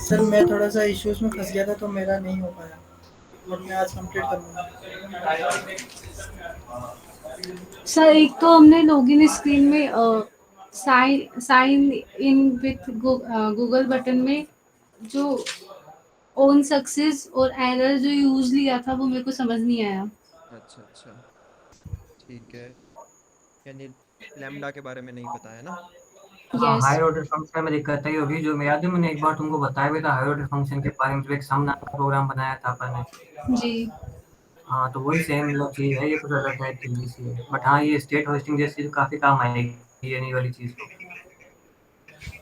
Sir मैं थोड़ा सा इश्यूज में फंस गया था तो मेरा नहीं हो पाया, बट मैं आज कंप्लीट करूँगा। सर एक तो हमने लॉगिन स्क्रीन में sign in with Google button में जो ओन सक्सेस और एरर जो यूज लिया था वो मेरे को समझ नहीं आया। अच्छा अच्छा, ठीक है। यानी लैम्डा के बारे में नहीं पता है ना? हाँ, यस। हायर ऑर्डर फंक्शन में दिक्कत आई होगी। जो मैं याद है, मैंने एक बार तुमको बताया भी था हायर ऑर्डर फंक्शन के बारे में, जो एक सम नाम का प्रोग्राम बनाया था अपन ने। जी। हाँ, तो वही सेम मतलब चीज़ है, ये कुछ अलग है चीज़ सी है, बट हाँ ये स्टेट होस्टिंग जैसी चीज़ काफ़ी काम आएगी ये नहीं वाली चीज़ तो।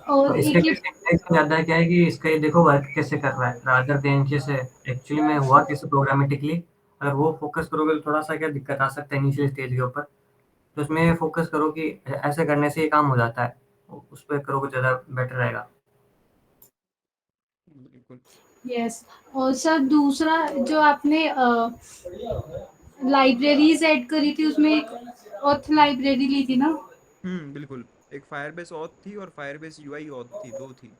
तो और इसके एक ये पीछे एक ज़्यादा क्या है कि इसका ये देखो वर्क कैसे कर रहा है, रादर देन जैसे एक्चुअली में हुआ कैसे प्रोग्रामेटिकली। अगर वो फोकस करोगे तो थोड़ा सा क्या दिक्कत आ सकता है इनिशियल स्टेज के ऊपर। तो उसमें फोकस करो कि ऐसे करने से ये काम हो जाता है, उस पर करोगे ज़्यादा बेटर रहेगा। बिल्कुल। यस। और सर दूसरा जो आपने लाइब्रेरीज ऐड करी थी उसमें एक ऑथ लाइब्रेरी ली थी ना? बिल्कुल। एक फायरबेस ऑथ थी और फायरबेस यूआई ऑथ थी, दो थी।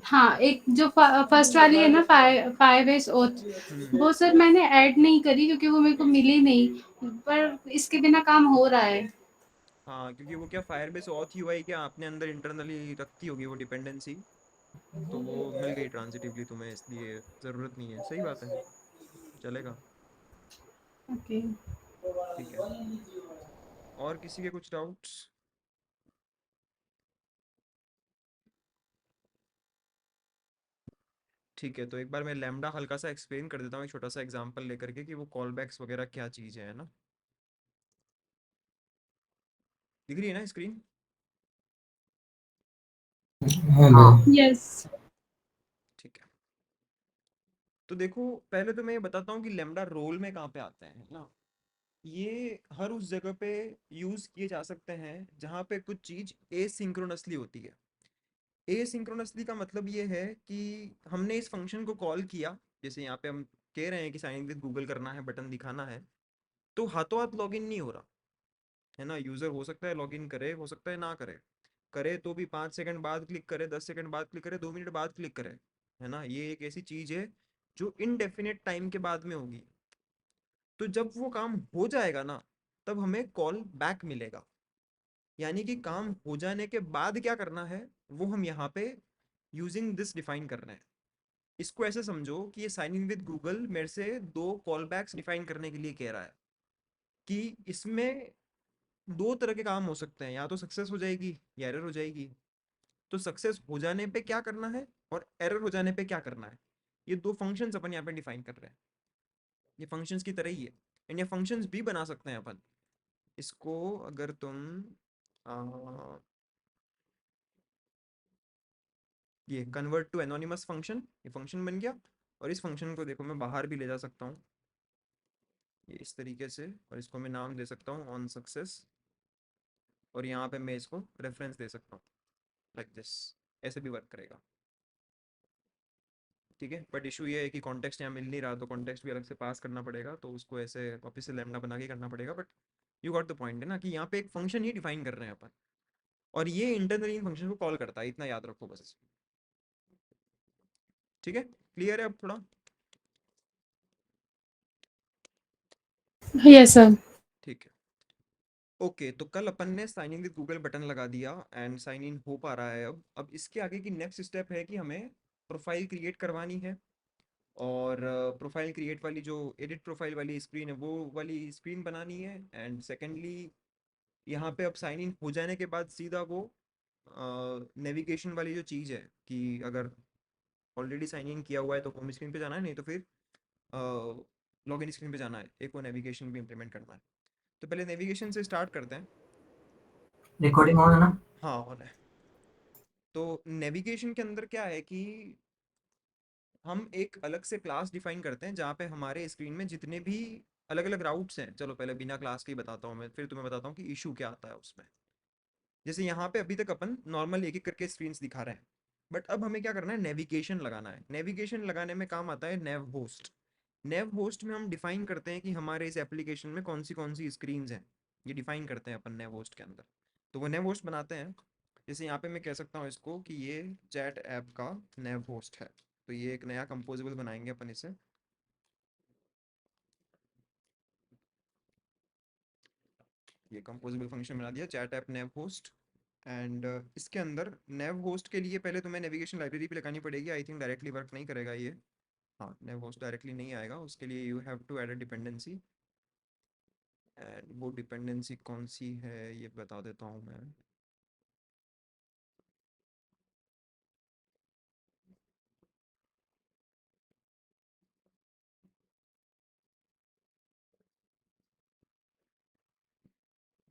हाँ, एक जो फर्स्ट वाली है ना फायरबेस ओथ, हम्म। वो सर मैंने ऐड नहीं करी क्योंकि वो मेरे को मिली नहीं, पर इसके बिना काम हो रहा है। हाँ, क्योंकि वो क्या फायरबेस ऑथ यूआई क्या आपने अंदर इंटरनली रखती होगी वो डिपेंडेंसी, तो वो मिल गई ट्रांजिटिवली तुम्हें, इसलिए ज़रूरत नहीं है। सही बात है, चलेगा। ओके। ठीक है। और किसी के कुछ डाउट्स? ठीक है, तो एक बार मैं लैम्डा हल्का सा एक्सप्लेन कर देता हूँ, एक छोटा सा एग्जांपल लेकर के, कि वो कॉल बैक्स वगैरह क्या चीज़ है ना। दिख रही है ना स्क्रीन? हाँ हाँ, भाई। यस। ठीक है। तो देखो, पहले तो मैं ये बताता हूँ कि लैम्डा रोल में कहाँ पे आते हैं ना। ये हर उस जगह पे यूज किए जा सकते हैं जहाँ पे कुछ चीज एसिंक्रोनसली होती है। एसिंक्रोनसली का मतलब ये है कि हमने इस फंक्शन को कॉल किया, जैसे यहाँ पे हम कह रहे हैं कि साइन इन विद गूगल करना है, बटन दिखाना है, तो हाथों हाथ लॉगिन नहीं हो रहा है ना। यूजर हो सकता है लॉगिन करे, हो सकता है ना करे, करे तो भी 5 सेकंड बाद क्लिक करे, 10 सेकंड बाद क्लिक करे, 2 मिनट बाद क्लिक करे, है ना। ये एक ऐसी चीज है जो इनडेफिनेट टाइम के बाद में होगी। तो जब वो काम हो जाएगा ना, तब हमें कॉल बैक मिलेगा। यानी कि काम हो जाने के बाद क्या करना है, वो हम यहाँ पे यूजिंग दिस डिफाइन कर रहे हैं। इसको ऐसे समझो कि ये साइन इन विद गूगल मेरे से दो कॉल बैक्स डिफाइन करने के लिए कह रहा है, कि इसमें दो तरह के काम हो सकते हैं, या तो सक्सेस हो जाएगी या एरर हो जाएगी। तो सक्सेस हो जाने पे क्या करना है और एरर हो जाने पे क्या करना है, ये दो फंक्शंस अपन यहाँ पे डिफाइन कर रहे हैं। ये फंक्शंस की तरह ही है, एंड ये फंक्शंस भी बना सकते हैं अपन। इसको अगर तुम आ, ये कन्वर्ट टू एनोनिमस फंक्शन, ये फंक्शन बन गया। और इस फंक्शन को देखो मैं बाहर भी ले जा सकता हूँ, ये इस तरीके से, और इसको मैं नाम दे सकता हूँ ऑन सक्सेस, और यहाँ पे मैं इसको रेफरेंस दे सकता हूँ लाइक दिस। ऐसे भी वर्क करेगा, ठीक है। बट इशू ये है कि कॉन्टेक्स्ट यहाँ मिल नहीं रहा, तो कॉन्टेक्स्ट भी अलग से पास करना पड़ेगा, तो उसको ऐसे वापस से लैम्डा बना के करना पड़ेगा। But you got the point है ना, कि यहाँ पे एक फंक्शन ही डिफाइन कर रहे हैं अपन, और ये इंटरनली फंक्शन को कॉल करता है, इतना याद रखो बस। ठीक है, क्लियर है अब थोड़ा? Yes sir. ठीक है। ओके, तो कल अपन ने sign in with Google button लगा दिया एंड साइन इन हो पा रहा है। अब इसके आगे की नेक्स्ट स्टेप है कि हमें प्रोफाइल क्रिएट करवानी है। और प्रोफाइल क्रिएट वाली जो एडिट प्रोफाइल वाली स्क्रीन है, वो वाली स्क्रीन बनानी है। एंड सेकेंडली, यहाँ पे अब साइन इन हो जाने के बाद सीधा वो नेविगेशन वाली जो चीज़ है, कि अगर ऑलरेडी साइन इन किया हुआ है तो होम स्क्रीन पे जाना है, नहीं तो फिर लॉगिन स्क्रीन पे जाना है, एक वो नेविगेशन भी इम्प्लीमेंट करना है। तो पहले नेविगेशन से स्टार्ट करते हैं। रिकॉर्डिंग ऑन है ना? हाँ, ऑन है। तो नेविगेशन के अंदर क्या है कि हम एक अलग से क्लास डिफाइन करते हैं जहाँ पे हमारे स्क्रीन में जितने भी अलग अलग राउट्स हैं। चलो पहले बिना क्लास के ही बताता हूँ मैं, फिर तुम्हें बताता हूँ कि इशू क्या आता है उसमें। जैसे यहाँ पे अभी तक अपन नॉर्मल एक एक करके स्क्रीन्स दिखा रहे हैं, बट अब हमें क्या करना है, नेविगेशन लगाना है। नेविगेशन लगाने में काम आता है नेव होस्ट। नेव होस्ट में हम डिफाइन करते हैं कि हमारे इस एप्लीकेशन में कौन सी स्क्रीन्स हैं, ये डिफाइन करते हैं अपन नेव होस्ट के अंदर। तो वो नेव होस्ट बनाते हैं। जैसे यहाँ पे मैं कह सकता हूँ इसको कि ये चैट ऐप का नेव होस्ट है। तो ये एक नया कंपोजेबल बनाएंगे अपन इसे। ये कंपोजेबल फंक्शन बना दिया, chat app naive host. And इसके अंदर नेव होस्ट के लिए पहले तुम्हें नेविगेशन लाइब्रेरी पे लगानी पड़ेगी। आई थिंक डायरेक्टली वर्क नहीं करेगा ये। हाँ, नेव होस्ट डायरेक्टली नहीं आएगा, उसके लिए you have to add a dependency. And वो डिपेंडेंसी कौन सी है ये बता देता हूँ मैं।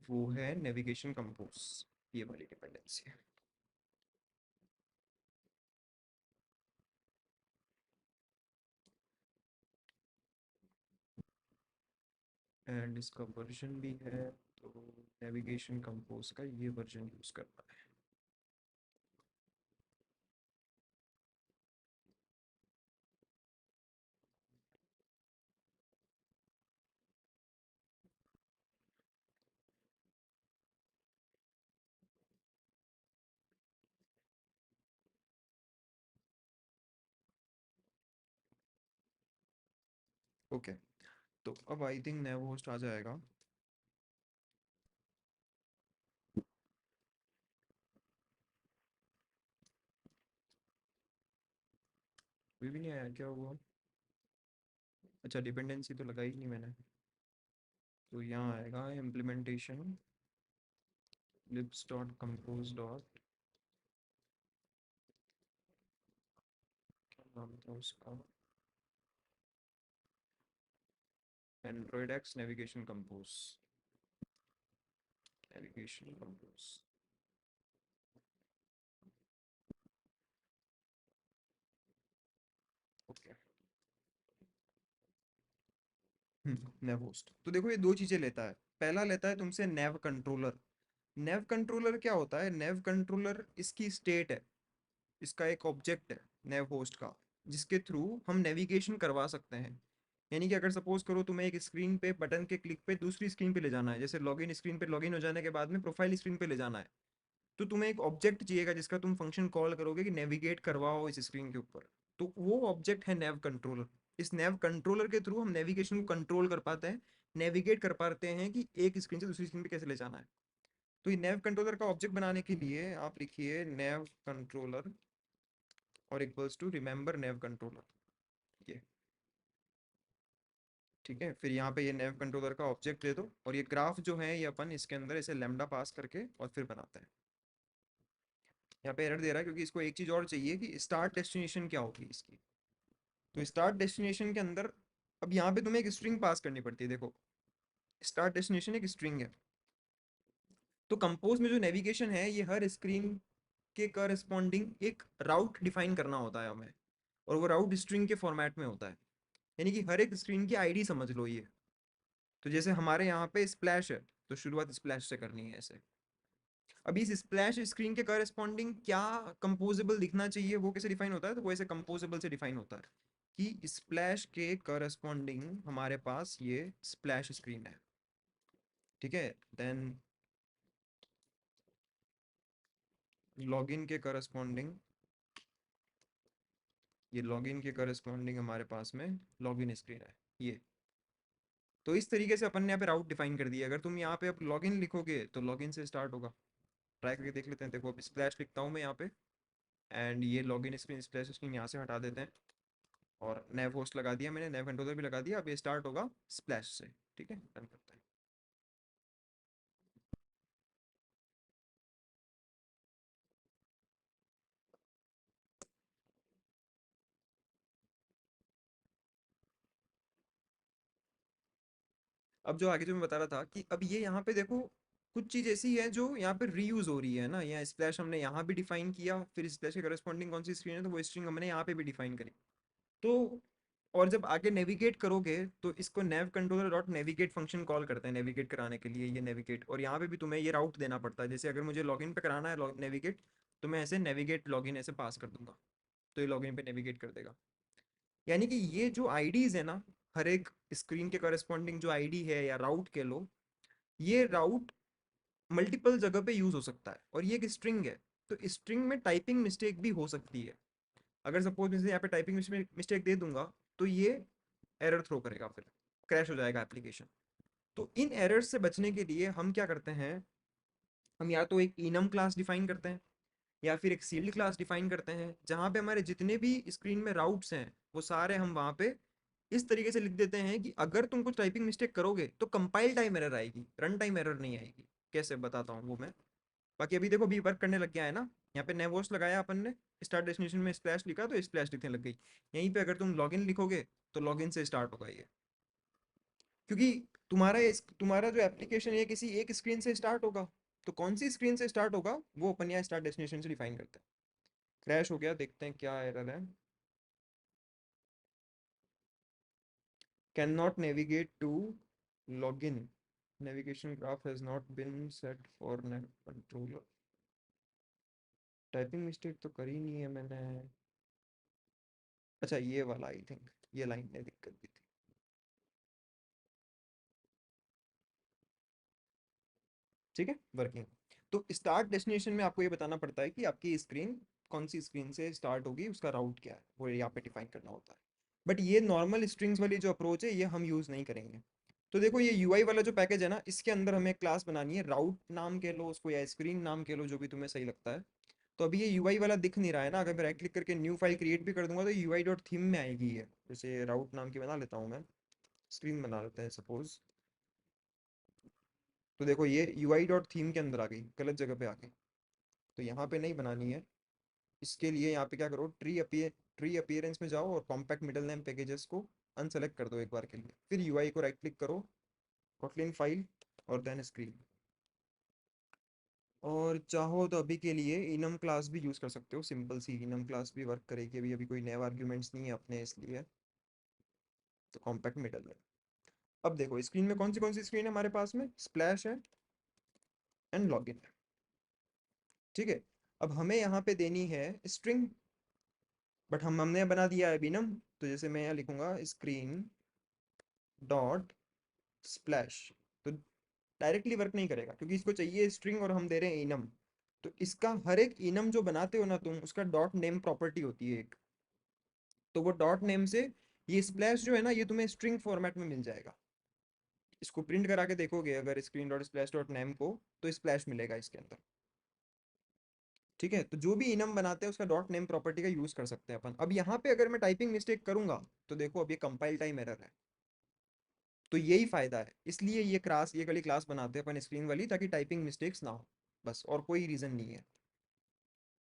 वो है नेविगेशन कंपोज, ये वाली डिपेंडेंसी है। एंड इसका वर्जन भी है, तो नेविगेशन कंपोज का ये वर्जन यूज करना है। ओके, तो अब आई थिंक नेव होस्ट आ जाएगा। अभी भी नहीं आया, क्या हुआ? अच्छा, डिपेंडेंसी तो लगाई नहीं मैंने। तो यहाँ आएगा implementation libs dot compose dot, क्या नाम था उसका, android X navigation compose. Navigation compose, okay. Nav host, तो देखो ये दो चीजें लेता है। पहला लेता है तुमसे नेव कंट्रोलर। नेव कंट्रोलर क्या होता है? नेव कंट्रोलर इसकी स्टेट है, इसका एक ऑब्जेक्ट है नेव होस्ट का, जिसके थ्रू हम नेविगेशन करवा सकते हैं। यानी कि अगर सपोज करो तुम्हें एक स्क्रीन पे बटन के क्लिक पे दूसरी स्क्रीन पे ले जाना है, जैसे लॉगिन स्क्रीन पे लॉगिन हो जाने के बाद में प्रोफाइल स्क्रीन पे ले जाना है, तो तुम्हें एक ऑब्जेक्ट चाहिएगा जिसका तुम फंक्शन कॉल करोगे कि नेविगेट करवाओ इस स्क्रीन के ऊपर। तो वो ऑब्जेक्ट है नेव कंट्रोलर। इस नेव कंट्रोलर के थ्रू हम नेविगेशन को कंट्रोल कर पाते हैं, नेविगेट कर पाते हैं कि एक स्क्रीन से दूसरी स्क्रीन पे कैसे ले जाना है। तो ये नेव कंट्रोलर का ऑब्जेक्ट बनाने के लिए आप लिखिए नेव कंट्रोलर और equals to remember nav controller, ये ठीक है। फिर यहाँ पे ये नेव कंट्रोलर का ऑब्जेक्ट दे दो, और ये ग्राफ जो है ये अपन इसके अंदर इसे लैम्डा पास करके और फिर बनाते हैं। यहाँ पे एरर दे रहा है क्योंकि इसको एक चीज और चाहिए कि स्टार्ट डेस्टिनेशन क्या होगी इसकी। तो स्टार्ट डेस्टिनेशन के अंदर अब यहाँ पे तुम्हें एक स्ट्रिंग पास करनी पड़ती है। देखो, स्टार्ट डेस्टिनेशन एक स्ट्रिंग है। तो कंपोज में जो नेविगेशन है ये हर स्क्रीन के करस्पॉन्डिंग एक राउट डिफाइन करना होता है हमें, और वो राउट स्ट्रिंग के फॉर्मेट में होता है। यानी कि हर एक स्क्रीन की आईडी समझ लो ये। तो जैसे हमारे यहाँ पे स्प्लैश है, तो शुरुआत स्प्लैश से करनी है ऐसे। अभी इस स्प्लैश स्क्रीन के करस्पॉन्डिंग क्या कंपोजेबल दिखना चाहिए, वो कैसे डिफाइन होता है? तो वो ऐसे कंपोजेबल से डिफाइन होता है कि स्प्लैश के करस्पॉन्डिंग हमारे पास ये स्प्लैश स्क्रीन है, ठीक है। देन लॉगिन के करस्पॉन्डिंग, ये लॉगिन के करस्पॉन्डिंग हमारे पास में लॉगिन स्क्रीन है ये। तो इस तरीके से अपन ने यहाँ पे राउट डिफाइन कर दिया। अगर तुम यहाँ पे अब लॉगिन लिखोगे तो लॉगिन से स्टार्ट होगा। ट्राई करके देख लेते हैं। देखो अब स्प्लैश लिखता हूँ मैं यहाँ पे, एंड ये लॉगिन स्क्रीन स्प्लैश स्क्रीन यहाँ से हटा देते हैं, और नेव होस्ट लगा दिया मैंने, नेव कंट्रोलर भी लगा दिया। अब ये स्टार्ट होगा स्प्लैश से, ठीक है। रन करते हैं। अब जो आगे जो मैं बता रहा था कि अब ये यहाँ पे देखो कुछ चीज ऐसी है जो यहाँ पे रीयूज हो रही है ना। यहाँ स्प्लैश हमने यहाँ भी डिफाइन किया, फिर स्प्लैश के करस्पॉन्डिंग कौन सी स्क्रीन है तो वो स्ट्रिंग हमने यहाँ पे भी डिफाइन करी। तो और जब आगे नेविगेट करोगे तो इसको nav controller dot navigate function call करते हैं नेविगेट कराने के लिए, ये नेविगेट। और यहाँ पे भी तुम्हें ये राउट देना पड़ता है। जैसे अगर मुझे लॉगिन पे कराना है नेविगेट, तो मैं ऐसे नेविगेट लॉगिन ऐसे पास कर दूंगा, तो ये लॉगिन पे नेविगेट कर देगा। यानी कि ये जो आईडीज है ना, हर एक स्क्रीन के करस्पॉन्डिंग जो आईडी है या राउट के लो, ये राउट मल्टीपल जगह पे यूज हो सकता है, और ये एक स्ट्रिंग है। तो स्ट्रिंग में टाइपिंग मिस्टेक भी हो सकती है। अगर सपोज मैं यहाँ पे टाइपिंग मिस्टेक दे दूंगा तो ये एरर थ्रो करेगा, फिर क्रैश हो जाएगा एप्लीकेशन। तो इन एरर्स से बचने के लिए हम क्या करते हैं, हम या तो एक इनम क्लास डिफाइन करते हैं या फिर एक सील्ड क्लास डिफाइन करते हैं, जहाँ पे हमारे जितने भी स्क्रीन में राउट्स हैं वो सारे हम वहाँ पे इस तरीके से लिख देते हैं कि अगर तुम कुछ टाइपिंग मिस्टेक करोगे तो कंपाइल टाइम एरर आएगी, रन टाइम एरर नहीं आएगी। कैसे बताता हूँ वो मैं। बाकी अभी देखो अभी वर्क करने लग गया है ना, यहाँ पे नेवोस लगाया अपन ने, स्टार्ट डेस्टिनेशन में स्प्लैश लिखा तो स्प्लैश लिखने लग गई। यहीं पे अगर तुम लॉगिन लिखोगे तो लॉगिन से स्टार्ट होगा ये, क्योंकि तुम्हारा जो एप्लीकेशन है किसी एक स्क्रीन से स्टार्ट होगा, तो कौन सी स्क्रीन से स्टार्ट होगा वो अपन यहाँ स्टार्ट डेस्टिनेशन से डिफाइन करते हैं। क्रैश हो गया, देखते हैं क्या एरर है। Can not navigate to login, navigation graph has not been set for controller. Typing mistake तो करी नहीं है मैंने। अच्छा ये वाला, आई थिंक ये लाइन ने दिक्कत दी थी। ठीक है, वर्किंग। तो स्टार्ट डेस्टिनेशन में आपको ये बताना पड़ता है कि आपकी स्क्रीन कौन सी स्क्रीन से स्टार्ट होगी, उसका राउट क्या है, वो यहाँ पे डिफाइन करना होता है। बट ये नॉर्मल स्ट्रिंग्स वाली जो अप्रोच है ये हम यूज़ नहीं करेंगे। तो देखो ये यूआई वाला जो पैकेज है ना, इसके अंदर हमें एक क्लास बनानी है, राउट नाम कह लो उसको या स्क्रीन नाम कह लो, जो भी तुम्हें सही लगता है। तो अभी ये यूआई वाला दिख नहीं रहा है ना, अगर मैं राइट क्लिक करके न्यू फाइल क्रिएट भी कर दूंगा तो यूआई डॉट थीम में आएगी ये। जैसे राउट नाम की बना लेता हूँ मैं, स्क्रीन बना लेते हैं सपोज। तो देखो ये यूआई डॉट थीम के अंदर आ गई, गलत जगह पे आ गई, तो यहाँ पे नहीं बनानी है। इसके लिए यहाँ पे क्या करो, ट्री अपीयरेंस में जाओ और कॉम्पैक्ट मिडल नेम पैकेजेस को अनसेलेक्ट कर दो एक बार के लिए, फिर यूआई को राइट क्लिक करो, कोटलिन फाइल और देन स्क्रीन। और चाहो तो अभी के लिए इनम क्लास भी यूज़ कर सकते हो, सिंपल सी इनम क्लास भी वर्क करेगी। अभी अभी कोई नए आर्ग्यूमेंट्स नहीं है अपने इसलिए। तो कॉम्पैक्ट मिडल नेम। अब देखो स्क्रीन में कौन सी स्क्रीन है हमारे पास में, स्प्लैश है एंड लॉगिन है। ठीक है, अब हमें यहाँ पे देनी है स्ट्रिंग, बट हमने बना दिया है बिनम। तो जैसे मैं यहाँ लिखूंगा स्क्रीन डॉट स्प्लैश, तो डायरेक्टली वर्क नहीं करेगा क्योंकि इसको चाहिए स्ट्रिंग और हम दे रहे हैं इनम। तो इसका हर एक इनम जो बनाते हो ना तुम, उसका डॉट नेम प्रॉपर्टी होती है एक। तो वो डॉट नेम से ये स्प्लैश जो है ना, ये तुम्हें स्ट्रिंग फॉर्मेट में मिल जाएगा। इसको प्रिंट करा के देखोगे अगर screen dot splash dot name को, तो स्प्लैश मिलेगा इसके अंदर। ठीक है, तो जो भी इनम बनाते हैं उसका डॉट नेम प्रॉपर्टी का यूज कर सकते हैं अपन। अब यहाँ पे अगर मैं टाइपिंग मिस्टेक करूंगा तो देखो अब ये कंपाइल टाइम एरर है। तो यही फायदा है, इसलिए ये वाली क्लास बनाते हैं अपन स्क्रीन वाली, ताकि टाइपिंग मिस्टेक्स ना हो, बस और कोई रीजन नहीं है।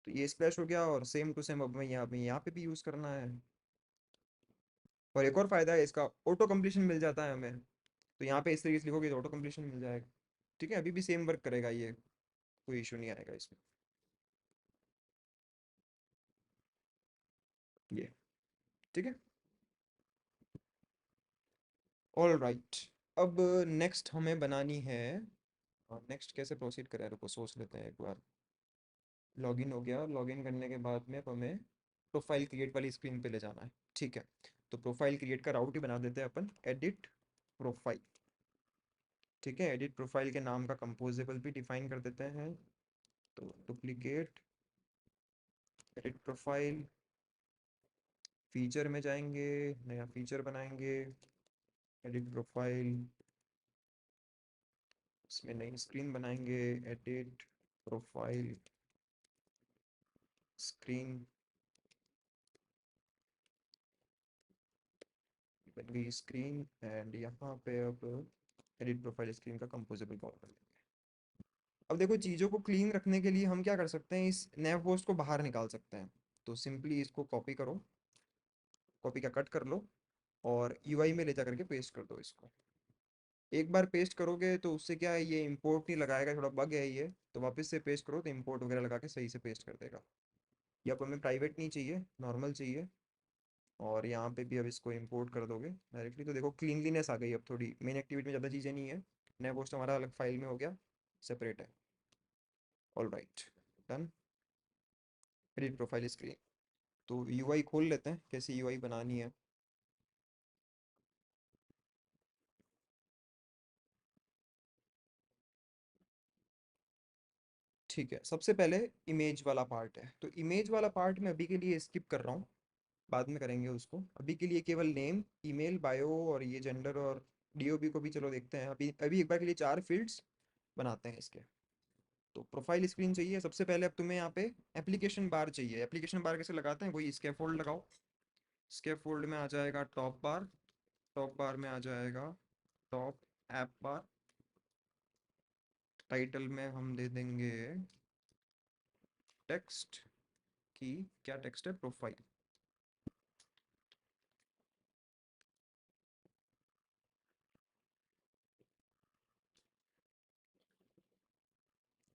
तो ये स्प्लैश हो गया, और सेम टू सेम अब मैं यहाँ पे भी यूज करना है। और एक और फायदा है इसका, ऑटो कंप्लीशन मिल जाता है हमें। तो यहाँ पे इस तरीके से लिखोगे तो ऑटो कंप्लीशन मिल जाएगा। ठीक है, अभी भी सेम वर्क करेगा ये, कोई इशू नहीं आएगा इसमें। ये ठीक है, ऑल राइट। अब नेक्स्ट हमें बनानी है, नेक्स्ट कैसे प्रोसीड करें, रुको सोच लेते हैं एक बार। लॉगिन हो गया, लॉगिन करने के बाद में अब हमें प्रोफाइल क्रिएट वाली स्क्रीन पे ले जाना है। ठीक है, तो प्रोफाइल क्रिएट का राउट ही बना देते हैं अपन, एडिट प्रोफाइल। ठीक है, एडिट प्रोफाइल के नाम का कंपोजेबल भी डिफाइन कर देते हैं। तो डुप्लीकेट एडिट प्रोफाइल, फीचर में जाएंगे, नया फीचर बनाएंगे, एडिट प्रोफाइल, इसमें नई स्क्रीन बनाएंगे, एडिट प्रोफाइल स्क्रीन, बन गई स्क्रीन। एंड यहाँ पे अब एडिट प्रोफाइल स्क्रीन का कंपोजेबल कॉल कर लेंगे। अब देखो चीज़ों को क्लीन रखने के लिए हम क्या कर सकते हैं, इस नैव पोस्ट को बाहर निकाल सकते हैं। तो सिंपली इसको कॉपी करो, कॉपी का कट कर लो और यूआई में ले जा करके पेस्ट कर दो इसको। एक बार पेस्ट करोगे तो उससे क्या है, ये इंपोर्ट नहीं लगाएगा, थोड़ा बग है ये, तो वापस से पेस्ट करो तो इंपोर्ट वगैरह लगा के सही से पेस्ट कर देगा। ये अब हमें प्राइवेट नहीं चाहिए, नॉर्मल चाहिए। और यहाँ पे भी अब इसको इंपोर्ट कर दोगे डायरेक्टली, तो देखो क्लीनलीनेस आ गई। अब थोड़ी मेन एक्टिविटी में ज़्यादा चीज़ें नहीं है, नया पोस्ट हमारा अलग फाइल में हो गया, सेपरेट है। All right, done. Edit profile screen, तो यूआई खोल लेते हैं, कैसी यूआई बनानी है। ठीक है, सबसे पहले इमेज वाला पार्ट है, तो इमेज वाला पार्ट मैं अभी के लिए स्किप कर रहा हूँ। बाद में करेंगे उसको। अभी के लिए केवल नेम, ईमेल, बायो और ये जेंडर और डीओबी को भी चलो देखते हैं। अभी अभी एक बार के लिए 4 फील्ड्स बनाते हैं इसके। तो प्रोफाइल स्क्रीन चाहिए सबसे पहले। अब तुम्हें यहाँ पे एप्लीकेशन बार चाहिए। एप्लीकेशन बार कैसे लगाते हैं, वही स्कैफोल्ड लगाओ। स्कैफोल्ड में आ जाएगा टॉप बार, टॉप बार में आ जाएगा टॉप ऐप बार। टाइटल में हम दे देंगे टेक्स्ट की, क्या टेक्स्ट है, प्रोफाइल।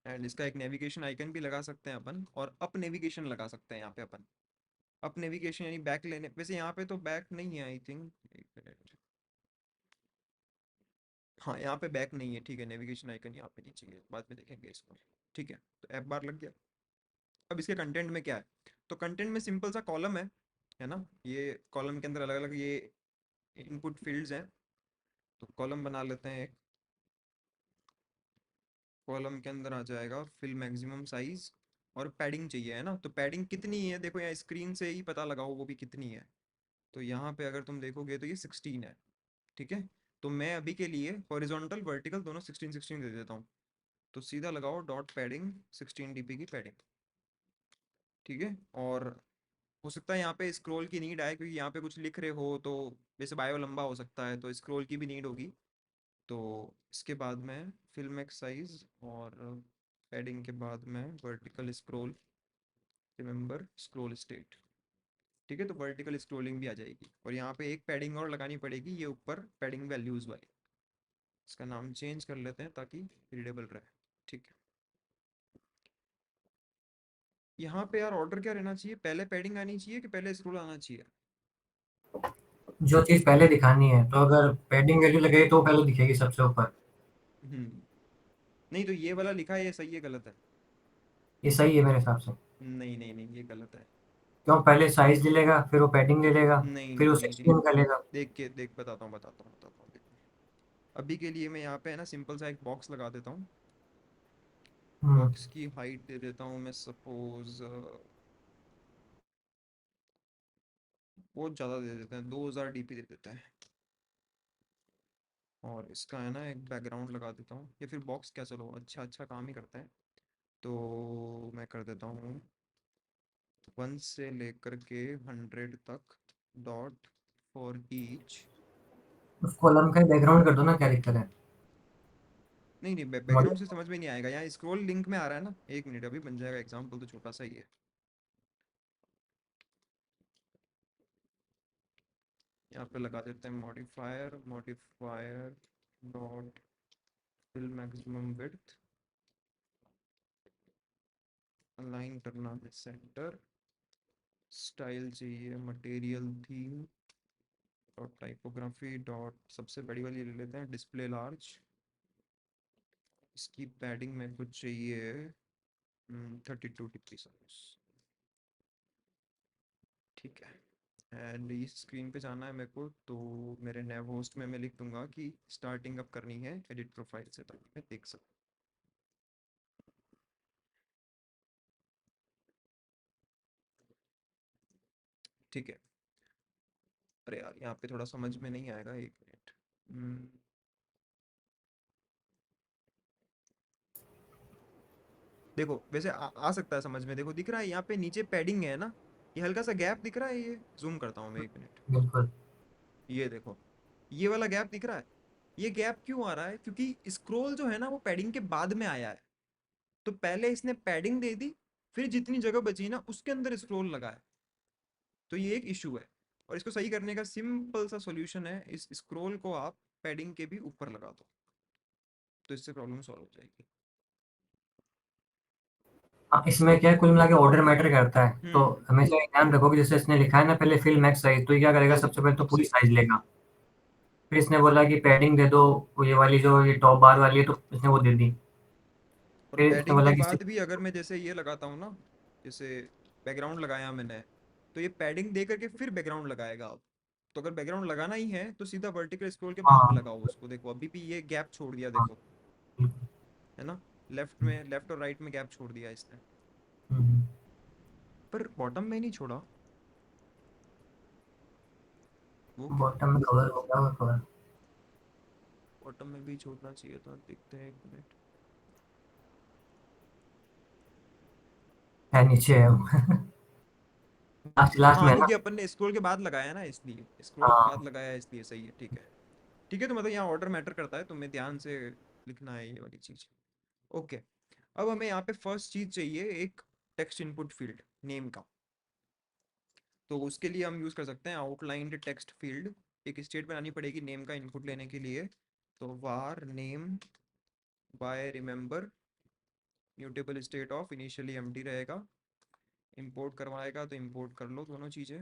एंड इसका एक नेविगेशन आइकन भी लगा सकते हैं अपन, और अप नेविगेशन लगा सकते हैं यहाँ पे अपन। अप नेविगेशन यानी बैक लेने, वैसे यहाँ पे तो बैक नहीं है आई थिंक, एक मिनट। हाँ यहाँ पे बैक नहीं है, ठीक है। नेविगेशन आइकन यहाँ पे नहीं चाहिए, बाद में देखेंगे इसको। ठीक है, तो ऐप बार लग गया। अब इसके कंटेंट में क्या है, तो कंटेंट में सिंपल सा कॉलम है ना। ये कॉलम के अंदर अलग अलग ये इनपुट फील्ड्स हैं। तो कॉलम बना लेते हैं एक। कॉलम के अंदर आ जाएगा फिल मैक्सिमम साइज, और पैडिंग चाहिए है ना। तो पैडिंग कितनी है, देखो यहाँ स्क्रीन से ही पता लगाओ वो भी कितनी है। तो यहाँ पे अगर तुम देखोगे तो ये 16 है। ठीक है, तो मैं अभी के लिए हॉरिजॉन्टल वर्टिकल दोनों 16 16 दे देता हूँ। तो सीधा लगाओ डॉट पैडिंग 16 dp की पैडिंग। ठीक है, और हो सकता है यहाँ पे स्क्रॉल की नीड आए, क्योंकि यहाँ पे कुछ लिख रहे हो तो वैसे बायो लंबा हो सकता है, तो स्क्रॉल की भी नीड होगी। तो इसके बाद में फिल मैक्स साइज और पैडिंग के बाद में vertical scroll, remember scroll state. ठीक है, तो वर्टिकल स्क्रॉलिंग भी आ जाएगी। और यहाँ पे एक पैडिंग और लगानी पड़ेगी, ये ऊपर पैडिंग वैल्यूज वाली। इसका नाम चेंज कर लेते हैं ताकि रीडेबल रहे। ठीक है, यहाँ पे यार ऑर्डर क्या रहना चाहिए, पहले पैडिंग आनी चाहिए कि पहले स्क्रॉल आना चाहिए? जो चीज़ पहले दिखानी है, तो अगर पैडिंग वैल्यू लगे तो पहले दिखेगी सबसे ऊपर। हम्म, नहीं तो ये वाला लिखा है ये सही है गलत है? ये सही है मेरे हिसाब से। नहीं नहीं नहीं, ये गलत है। क्यों, पहले साइज ले लेगा, फिर वो पैडिंग ले लेगा, नहीं फिर नहीं वो नहीं नहीं, 16 का लेगा। देख के देख, बताता हूँ देखो। अभी के लिए मैं यहाँ पे है ना सिंपल सा एक बॉक्स लगा देता हूँ। हम्म। बॉक्स की हाइट दे देता हूँ मैं सपोज, बहुत ज़्यादा दे देते हैं, 2000 डीपी दे देते हैं। और इसका है ना एक बैकग्राउंड लगा देता हूँ, या फिर बॉक्स क्या, चलो अच्छा अच्छा काम ही करते हैं। तो मैं कर देता हूँ 1 से लेकर के 100 तक, डॉट फॉर ईच। उस कॉलम का बैकग्राउंड कर दो ना, क्या दिक्कत है? नहीं नहीं, बैकग्राउंड से समझ में नहीं आएगा, यहाँ स्क्रॉल लिंक में आ रहा है ना। एक मिनट, अभी बन जाएगा। एग्जाम्पल तो छोटा सा ही है। यहाँ पे लगा देते हैं modifier, modifier dot fill maximum width, align करना है सेंटर, स्टाइल चाहिए material theme, dot typography dot सबसे बड़ी वाली ले लेते हैं डिस्प्ले लार्ज। इसकी पैडिंग में कुछ चाहिए 32 डिग्री साइज। ठीक है, एंड इस स्क्रीन पे जाना है मेरे को, तो मेरे नैव होस्ट में मैं लिख दूंगा कि स्टार्टिंग अप करनी है एडिट प्रोफाइल से, ताकि मैं देख सकूँ। ठीक है, अरे यार यहाँ पे थोड़ा समझ में नहीं आएगा, एक मिनट। देखो वैसे आ सकता है समझ में। देखो दिख रहा है यहाँ पे नीचे पैडिंग है ना, ये हल्का सा गैप दिख रहा है, ये जूम करता हूँ मैं, एक मिनट। बिल्कुल। ये देखो, ये वाला गैप दिख रहा है। ये गैप क्यों आ रहा है, क्योंकि स्क्रॉल जो है ना वो पैडिंग के बाद में आया है। तो पहले इसने पैडिंग दे दी, फिर जितनी जगह बची ना उसके अंदर स्क्रॉल लगा है। तो ये एक इशू है, और इसको सही करने का सिंपल सा सॉल्यूशन है, इस स्क्रॉल को आप पैडिंग के भी ऊपर लगा दो, तो इससे प्रॉब्लम सॉल्व हो जाएगी। हाँ, इसमें क्या है, कुल मिला के ऑर्डर मैटर करता है, तो हम्म, हमेशा ये ध्यान रखो कि जैसे इसने लिखा है ना पहले फिल मैक्स साइज, तो ये क्या करेगा, दे दो सबसे पहले तो पूरी से। साइज लेगा। फिर इसने बोला कि पैडिंग दे दो, वो ये वाली जो ये टॉप बार वाली है, तो इसने वो दे दी। और फिर इसने पैडिंग बोला के कि बाद भी अगर मैं जैसे ये लगाता हूँ ना, जैसे बैकग्राउंड लगाया मैंने, तो ये पैडिंग दे करके फिर बैकग्राउंड लगाएगा अब। तो अगर बैकग्राउंड लगाना ही है तो सीधा वर्टिकल स्क्रॉल के बाद में हाँ लगाओ उसको। देखो अभी भी ये गैप छोड़ दिया, हाँ। देखो, बिल्कुल। है ना। लेफ्ट में, लेफ्ट और राइट में गैप छोड़ दिया इसने, हम्म। पर बॉटम में नहीं छोड़ा। वो क्या बॉटम में कवर होगा वो कवर बॉटम में भी छोड़ना चाहिए था, देखते हैं 1 मिनट। है, नीचे है वो। लास्ट लास्ट में हाँ है ना। क्योंकि अपन ने स्क्रॉल के बाद लगाया ना, इसलिए स्क्रॉल के बाद हाँ लगाया है, इसलिए सही है। ठीक है ठीक है, तो मतलब यहाँ ऑर्डर मैटर करता है, तुम्हें ध्यान से लिखना है ये वाली चीज। ओके, अब हमें यहाँ पे फर्स्ट चीज चाहिए एक टेक्स्ट इनपुट फील्ड नेम का। तो उसके लिए हम यूज कर सकते हैं आउटलाइंड टेक्स्ट फील्ड। एक स्टेट बनानी पड़ेगी नेम का इनपुट लेने के लिए। तो var name by remember mutable state of initially empty रहेगा। इंपोर्ट करवाएगा तो इंपोर्ट कर लो दोनों चीजें।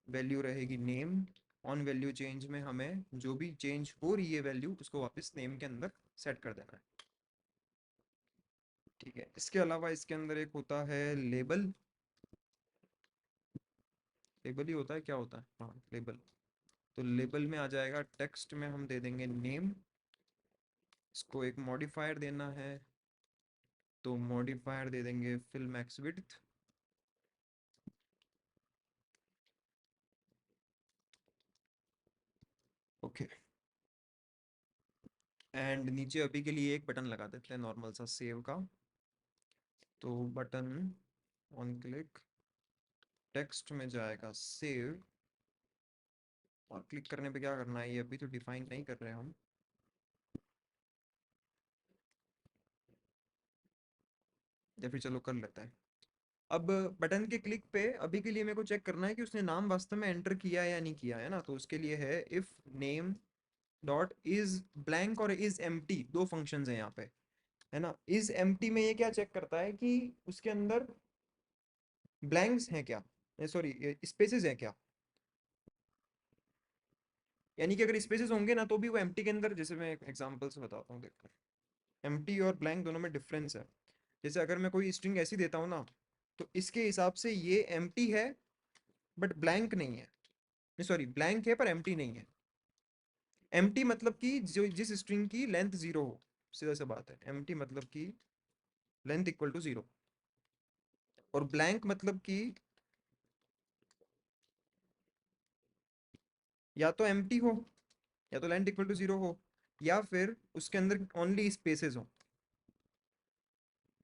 वैल्यू रहेगी नेम। ऑन वैल्यू चेंज में हमें जो भी चेंज हो रही है वैल्यू उसको वापस नेम के अंदर सेट कर देना है। ठीक है, इसके अलावा इसके अंदर एक होता है लेबल। लेबल ही होता है, क्या होता है, हाँ लेबल। तो लेबल में आ जाएगा टेक्स्ट में हम दे देंगे नेम। इसको एक मॉडिफायर देना है, तो मॉडिफायर दे देंगे fill max width. Okay, and नीचे अभी के लिए एक बटन लगा देते हैं नॉर्मल सा सेव का। तो बटन ऑन क्लिक टेक्स्ट में जाएगा सेव, और क्लिक करने पे क्या करना है ये अभी तो डिफाइन नहीं कर रहे हम। या फिर चलो कर लेते हैं। अब बटन के क्लिक पे अभी के लिए मेरे को चेक करना है कि उसने नाम वास्तव में एंटर किया है या नहीं किया है ना। तो उसके लिए है if name dot is blank और इज एम्प्टी, दो फंक्शंस हैं यहाँ पे, है ना। इज एम्प्टी में ये क्या चेक करता है कि उसके अंदर ब्लैंक्स हैं क्या, सॉरी स्पेसेस हैं क्या। यानी कि अगर स्पेसेस होंगे ना तो भी वो एम्प्टी के अंदर, जैसे मैं एग्जांपल से बताता हूँ देखो। एम्प्टी और ब्लैंक दोनों में डिफरेंस है। जैसे अगर मैं कोई स्ट्रिंग ऐसी देता हूँ ना, तो इसके हिसाब से ये एम्प्टी है बट ब्लैंक नहीं है। सॉरी, ब्लैंक है पर एम्प्टी नहीं है। एम्प्टी मतलब कि जो जिस स्ट्रिंग की लेंथ 0 हो, सीधा सा बात है। एम्प्टी मतलब कि लेंथ इक्वल टू 0। और ब्लैंक मतलब कि या तो एम्प्टी हो, या तो लेंथ इक्वल टू 0 हो, या फिर उसके अंदर ओनली स्पेसेस हो,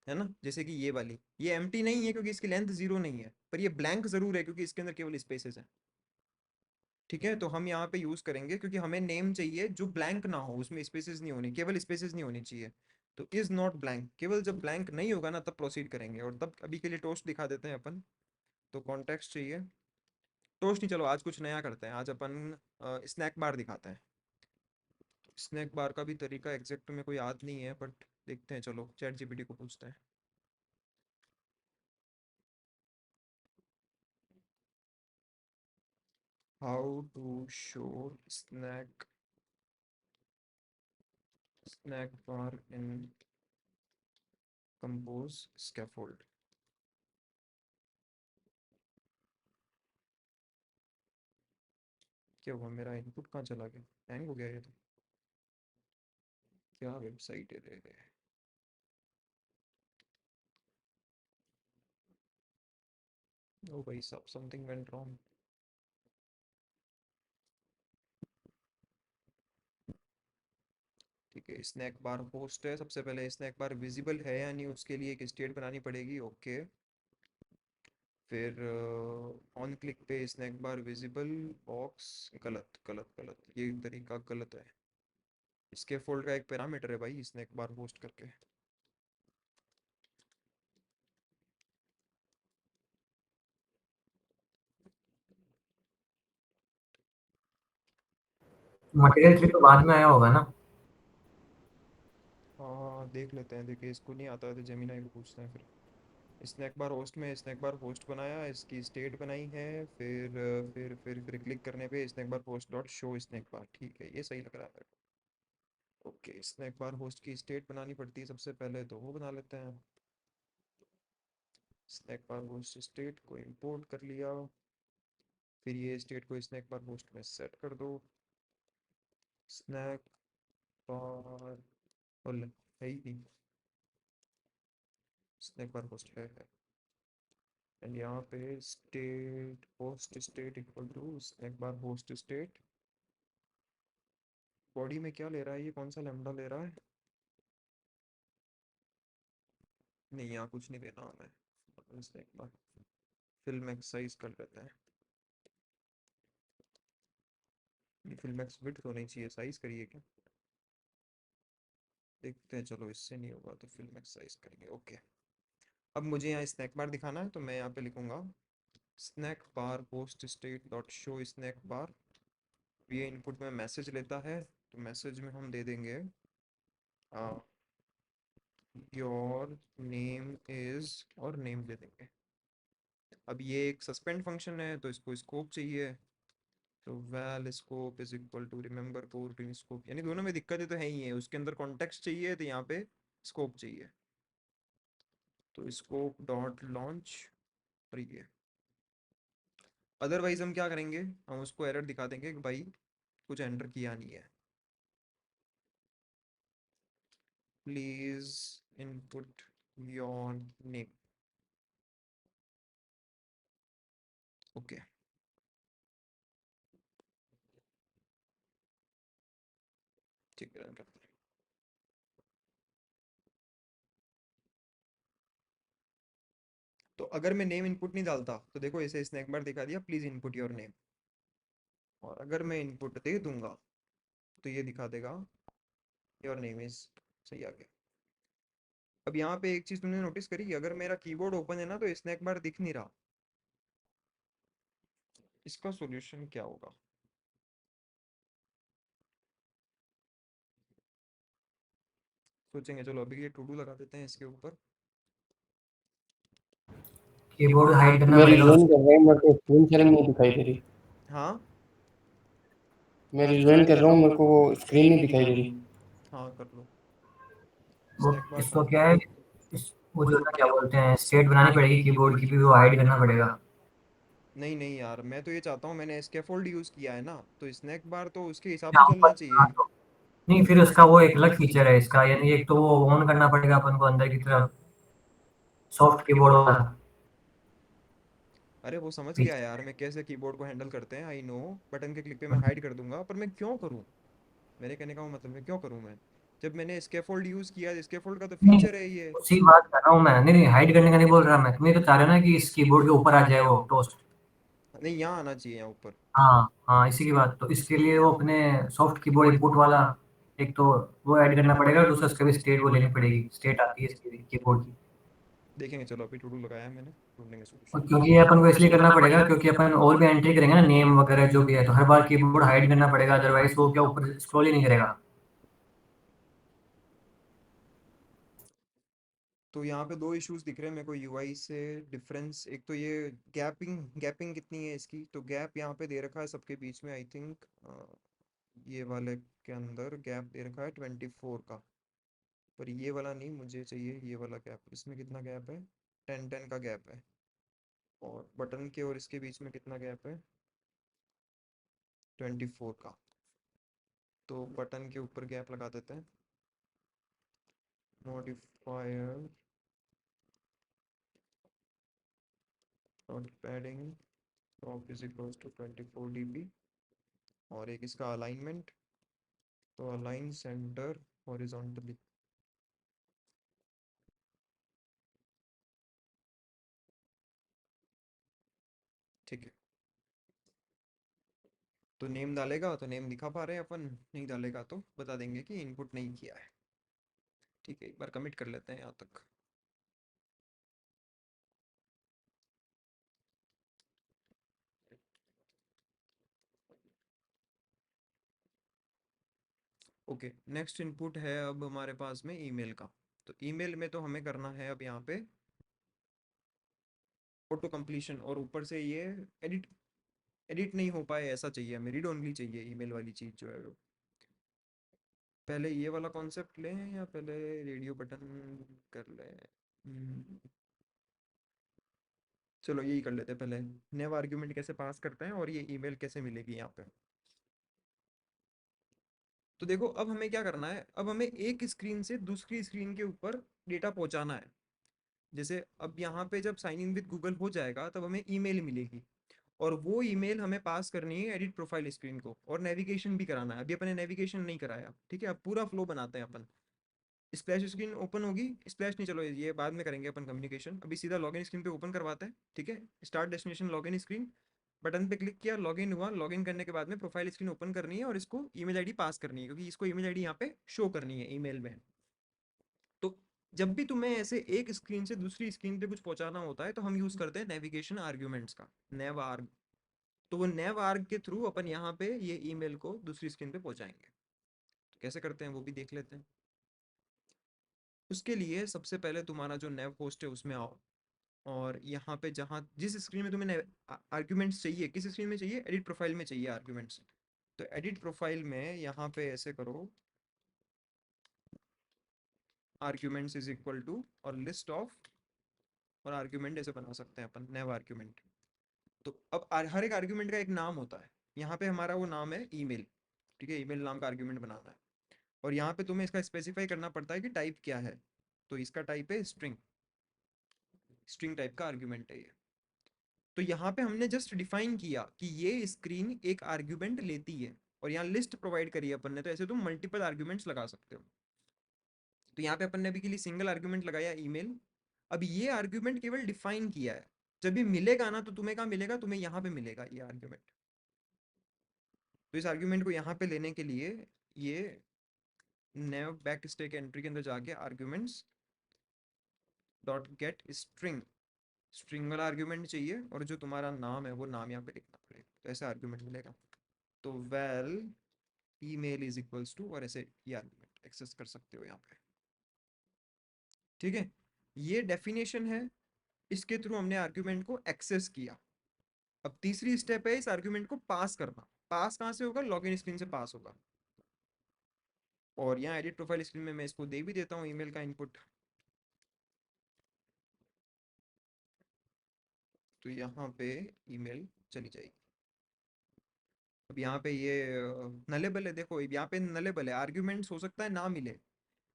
है ना। जैसे कि ये वाली, ये एम्प्टी नहीं है क्योंकि इसकी लेंथ 0 नहीं है, पर ये ब्लैंक जरूर है क्योंकि इसके अंदर केवल स्पेसेस है। ठीक है, तो हम यहाँ पे यूज करेंगे क्योंकि हमें नेम चाहिए जो ब्लैंक ना हो, उसमें स्पेसेस नहीं होनी, केवल स्पेसेस नहीं होनी चाहिए। तो इज नॉट ब्लैंक, केवल जब ब्लैंक नहीं होगा ना तब प्रोसीड करेंगे, और तब अभी के लिए टोस्ट दिखा देते हैं अपन। तो कॉन्टेक्स्ट चाहिए, टोस्ट नहीं, चलो आज कुछ नया करते हैं, आज अपन स्नैक बार दिखाते हैं। स्नैक बार का भी तरीका एग्जैक्ट में कोई याद नहीं है, बट देखते हैं, चलो चैट जीपीटी को पूछते हैं। How to show snack snack bar in compose scaffold. क्या हुआ, मेरा इनपुट कहाँ चला गया, हैंग हो गया ये तो। क्या वेबसाइट है रे। ओ भाई सब, समथिंग वेंट रॉन्ग। ठीक है, स्नैक बार होस्ट है, सबसे पहले स्नैक बार विजिबल है या नहीं उसके लिए एक स्टेट बनानी पड़ेगी। ओके, फिर ऑन क्लिक पे स्नैक बार विजिबल बॉक्स, गलत गलत गलत, ये तरीका गलत है। इसके फोल्ड का एक पैरामीटर है भाई स्नैक बार होस्ट करके। मटेरियल ट्री तो बाद में आया होगा ना। हाँ देख लेते हैं, देखिए इसको नहीं आता है तो जेमिनाई को पूछते हैं फिर। स्नैक बार होस्ट में स्नैक बार होस्ट बनाया, इसकी स्टेट बनाई है, फिर क्लिक करने पे snack bar host dot show snack bar. ठीक है, ये सही लग रहा है मेरे को। ओके, स्नैक बार होस्ट की स्टेट बनानी पड़ती है सबसे पहले, तो वो बना लेते हैं। स्नैक बार होस्ट स्टेट को इंपोर्ट कर लिया, फिर ये स्टेट को स्नैक बार होस्ट में सेट कर दो। स्नैक बार है ही नहीं, स्नैक बार होस्ट है। एंड यहाँ पे state host state equal to snack bar host state. Body में क्या ले रहा है ये, कौन सा लैम्डा ले रहा है? नहीं, यहाँ कुछ नहीं देना हमें, स्नैक बार फिल मैक्साइज कर लेते हैं। ये फिल मैक्स विड्थ होनी चाहिए, साइज करिए क्या, देखते हैं। चलो इससे नहीं होगा तो फिल मैक्स साइज करेंगे। ओके, अब मुझे यहाँ स्नैक बार दिखाना है तो मैं यहाँ पे लिखूंगा snack bar post state dot show snack bar. ये इनपुट में मैसेज लेता है, तो मैसेज में हम दे देंगे योर नेम इज, और नेम दे देंगे। अब ये एक सस्पेंड फंक्शन है तो इसको स्कोप चाहिए, तो val scope is equal to remember code in scope, यानी दोनों में दिक्कतें तो है ही है। उसके अंदर कॉन्टेक्स्ट चाहिए तो यहाँ पे स्कोप चाहिए, तो स्कोप डॉट लॉन्च। और ये अदरवाइज हम क्या करेंगे, हम उसको एरर दिखा देंगे कि भाई कुछ एंटर किया नहीं है, please input your name. Okay, ठीक है, रन करते हैं। तो अगर मैं नेम इनपुट नहीं डालता तो देखो ऐसे स्नैक बार दिखा दिया प्लीज इनपुट योर नेम, और अगर मैं इनपुट दे दूंगा तो ये दिखा देगा योर नेम इज, सही आ गया। अब यहाँ पे एक चीज तुमने नोटिस करी, अगर मेरा कीबोर्ड ओपन है ना तो स्नैक बार दिख नहीं रहा, इसका सॉल्यूशन क्या होगा? सोचेंगे, चलो अभी ये टू डू लगा देते हैं इसके ऊपर। कीबोर्ड हाइड करना मैं पड़ेगा रिज्वाइन उसको। कर रहा हूँ, मेरे को स्क्रीन शेयरिंग नहीं दिखाई दे रही। हाँ मैं रिज्वाइन कर रहा हूँ, मेरे को वो स्क्रीन नहीं दिखाई दे रही। हाँ, कर लो। वो स्नैक बार इसको कहाँ क्या है? है, वो जो क्या बोलते हैं स्टेट बनानी पड़ेगी कीबोर्ड की भी, वो हाइड करना पड़ेगा। नहीं नहीं यार, मैं तो ये चाहता हूँ, मैंने स्कैफोल्ड यूज किया है ना, तो स्नैक बार तो उसके हिसाब से यहाँ चलना ऊपर हाँ चाहिए। तो नहीं, फिर उसका वो एक अलग फीचर है इसका, यानी एक तो वो ऑन करना पड़ेगा अपन को अंदर की तरफ, सॉफ्ट कीबोर्ड वाला अरे वो समझ गया फीचर। यार, मैं कैसे कीबोर्ड को हैंडल करते हैं, आई नो। बटन के क्लिक पे मैं हाइड कर दूंगा, पर मैं क्यों करूँ? मेरे कहने का वो मतलब है क्यों करूँ मैं, जब मैंने स्कैफोल्ड यूज किया, स्कैफोल्ड का तो नहीं, फीचर है ये। उसी बात कर रहा हूँ मैं, नहीं नहीं हाइड करने का नहीं बोल रहा मैं, तुम्हें तो चाह रहे हो ना कि इस कीबोर्ड के ऊपर आ जाए वो टोस्ट। नहीं, यहाँ आना चाहिए, यहाँ ऊपर। हाँ हाँ, इसी की बात, तो इसके लिए वो अपने सॉफ्ट कीबोर्ड इनपुट वाला एक तो वो ऐड करना पड़ेगा, और दूसरा उसका भी स्टेट वो लेनी पड़ेगी, स्टेट आती है इसकी कीबोर्ड की। देखेंगे, चलो अभी टू डू लगाया है मैंने, ढूंढेंगे और सोल्यूशन। क्योंकि ये अपन को इसलिए करना पड़ेगा क्योंकि अपन और भी एंट्री करेंगे ना नेम वगैरह जो भी है, तो हर बार कीबोर्ड हाइड करना पड़ेगा, अदरवाइज वो क्या ऊपर स्क्रॉल ही नहीं करेगा। तो यहाँ पे दो इश्यूज दिख रहे हैं मेरे को यूआई से डिफरेंस। एक तो ये गैपिंग, गैपिंग कितनी है इसकी, तो गैप यहाँ पे दे रखा है सबके बीच में, आई थिंक ये वाले के अंदर गैप दे रखा है 24 का, पर ये वाला नहीं, मुझे चाहिए ये वाला गैप। इसमें कितना गैप है? 10 का गैप है। और बटन के और इसके बीच में कितना गैप है? 24 का। तो बटन के ऊपर गैप लगा देते हैं, modifier not padding top is equals to 24 dB, और एक इसका अलाइनमेंट, तो अलाइन सेंटर हॉरिजॉन्टली। ठीक है, तो नेम डालेगा तो नेम दिखा पा रहे हैं अपन, नहीं डालेगा तो बता देंगे कि इनपुट नहीं किया है। ठीक है, एक बार कमिट कर लेते हैं यहाँ तक। ओके, नेक्स्ट इनपुट है अब हमारे पास में ईमेल का। तो ईमेल में तो हमें करना है अब यहाँ पे ऑटो कंप्लीशन, और ऊपर से ये एडिट, एडिट नहीं हो पाए ऐसा चाहिए हमें, रीड ओनली चाहिए ईमेल वाली चीज़ जो है वो। पहले ये वाला कॉन्सेप्ट लें या पहले रेडियो बटन कर लें? चलो यही कर लेते हैं पहले, नेव आर्ग्यूमेंट कैसे पास करते हैं और ये ईमेल कैसे मिलेगी यहाँ पे। तो देखो अब हमें क्या करना है, अब हमें एक स्क्रीन से दूसरी स्क्रीन के ऊपर डेटा पहुंचाना है। जैसे अब यहाँ पे जब साइन इन विद गूगल हो जाएगा तब हमें ईमेल मिलेगी, और वो ईमेल हमें पास करनी है एडिट प्रोफाइल स्क्रीन को, और नेविगेशन भी कराना है। अभी अपने नेविगेशन नहीं कराया, ठीक है। अब पूरा फ्लो बनाते हैं अपन। स्प्लैश स्क्रीन ओपन होगी, स्प्लैश नहीं, चलो ये बाद में करेंगे अपन कम्युनिकेशन। अभी सीधा लॉगिन स्क्रीन पे ओपन करवाते हैं, ठीक है। Start destination login screen, button पे क्लिक किया, लॉगिन हुआ। लॉगिन करने के बाद में प्रोफाइल स्क्रीन ओपन करनी है और इसको ईमेल आईडी पास करनी है, क्योंकि इसको ईमेल आईडी यहाँ पे शो करनी है ईमेल में। तो जब भी तुम्हें ऐसे एक स्क्रीन से दूसरी स्क्रीन पे कुछ पहुंचाना होता है तो हम यूज करते हैं नेविगेशन आर्ग्यूमेंट्स का, नेव आर्ग। तो वो नेव आर्ग के थ्रू अपन यहाँ पे ये ईमेल को दूसरी स्क्रीन पे पहुंचाएंगे। तो कैसे करते हैं वो भी देख लेते हैं। उसके लिए सबसे पहले तुम्हारा जो नेव होस्ट है उसमें आओ, और यहाँ पे जहाँ जिस स्क्रीन में तुम्हें आर्ग्यूमेंट्स चाहिए, किस स्क्रीन में चाहिए, एडिट प्रोफाइल में चाहिए आर्ग्यूमेंट्स। तो एडिट प्रोफाइल में यहाँ पे ऐसे करो, आर्ग्यूमेंट्स इज इक्वल टू और लिस्ट ऑफ, और आर्ग्यूमेंट ऐसे बना सकते हैं अपन, नेव आर्ग्यूमेंट। तो अब हर एक आर्ग्यूमेंट का एक नाम होता है। यहाँ पे हमारा वो नाम है ईमेल, ठीक है। ईमेल नाम का आर्ग्यूमेंट बनाना है, और यहाँ पे तुम्हें इसका स्पेसिफाई करना पड़ता है कि टाइप क्या है। तो इसका टाइप है स्ट्रिंग, स्ट्रिंग टाइप का आर्ग्यूमेंट है ये। तो यहाँ पे हमने जस्ट डिफाइन किया कि ये स्क्रीन एक आर्ग्यूमेंट लेती है, और यहाँ लिस्ट प्रोवाइड करी है अपन ने। तो ऐसे तुम मल्टीपल आर्ग्यूमेंट्स लगा सकते हो। तो यहाँ पे अपन ने अभी के लिए सिंगल आर्ग्यूमेंट लगाया ईमेल। अब ये आर्ग्यूमेंट केवल डिफाइन किया है, जब ये मिलेगा ना तो तुम्हें कहाँ मिलेगा, तुम्हें यहाँ पे मिलेगा ये आर्ग्यूमेंट। तो इस आर्ग्यूमेंट को यहाँ पे लेने के लिए ये नेव बैक स्टैक एंट्री के अंदर जाके arguments dot gate string, string वाला आर्ग्यूमेंट चाहिए, और जो तुम्हारा नाम है वो नाम यहाँ पे लिखना पड़ेगा। तो ऐसे आर्ग्यूमेंट मिलेगा। तो val email is equals to, और ऐसे ये आर्ग्यूमेंट एक्सेस कर सकते हो यहाँ पे, ठीक है। ये डेफिनेशन है, इसके थ्रू हमने आर्ग्यूमेंट को एक्सेस किया। अब तीसरी स्टेप है इस आर्ग्यूमेंट को पास करना। पास कहाँ से होगा, लॉगिन स्क्रीन से पास होगा। और यहाँ एडिट प्रोफाइल स्क्रीन में मैं इसको दे भी देता हूँ ईमेल का इनपुट। तो यहाँ पे ईमेल चली जाएगी। अब यहाँ पे ये नलेबल है, देखो यहाँ पे नलेबल है, आर्ग्यूमेंट्स हो सकता है ना मिले,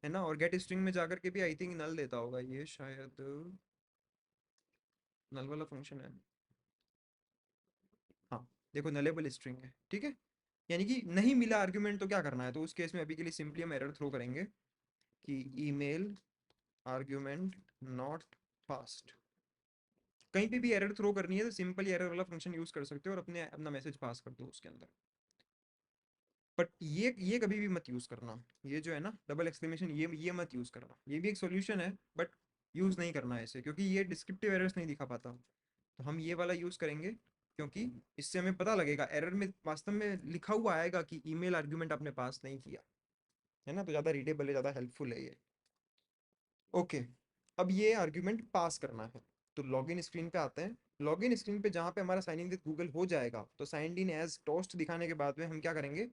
है ना। और गेट स्ट्रिंग में जाकर के भी आई थिंक नल देता होगा, ये शायद नल वाला फंक्शन है। हाँ देखो नलेबल स्ट्रिंग है, ठीक है। यानी कि नहीं मिला आर्ग्यूमेंट तो क्या करना है, तो उस केस में अभी के लिए सिंपली हम एरर थ्रो करेंगे कि ईमेल आर्ग्यूमेंट नॉट पास्ड। कहीं पे भी एरर थ्रो करनी है तो सिंपल एरर वाला फंक्शन यूज कर सकते हो, और अपना मैसेज पास कर दो उसके अंदर। बट ये कभी भी मत यूज करना, ये जो है ना डबल एक्सक्लेमेशन, ये मत यूज करना। ये भी एक सॉल्यूशन है बट यूज नहीं करना है इसे, क्योंकि ये डिस्क्रिप्टिव एरर्स नहीं दिखा पाता। तो हम ये वाला यूज करेंगे, क्योंकि इससे हमें पता लगेगा एरर में वास्तव में लिखा हुआ आएगा कि ईमेल आर्ग्यूमेंट आपने पास नहीं किया, है ना। तो ज़्यादा रीडेबल है, ज़्यादा हेल्पफुल है ये। ओके, अब ये आर्ग्यूमेंट पास करना है, तो लॉगिन स्क्रीन पे आते हैं। लॉगिन स्क्रीन पे जहाँ पे हमारा साइन इन विद गूगल हो जाएगा, तो साइन इन एज टोस्ट दिखाने के बाद में हम क्या करेंगे,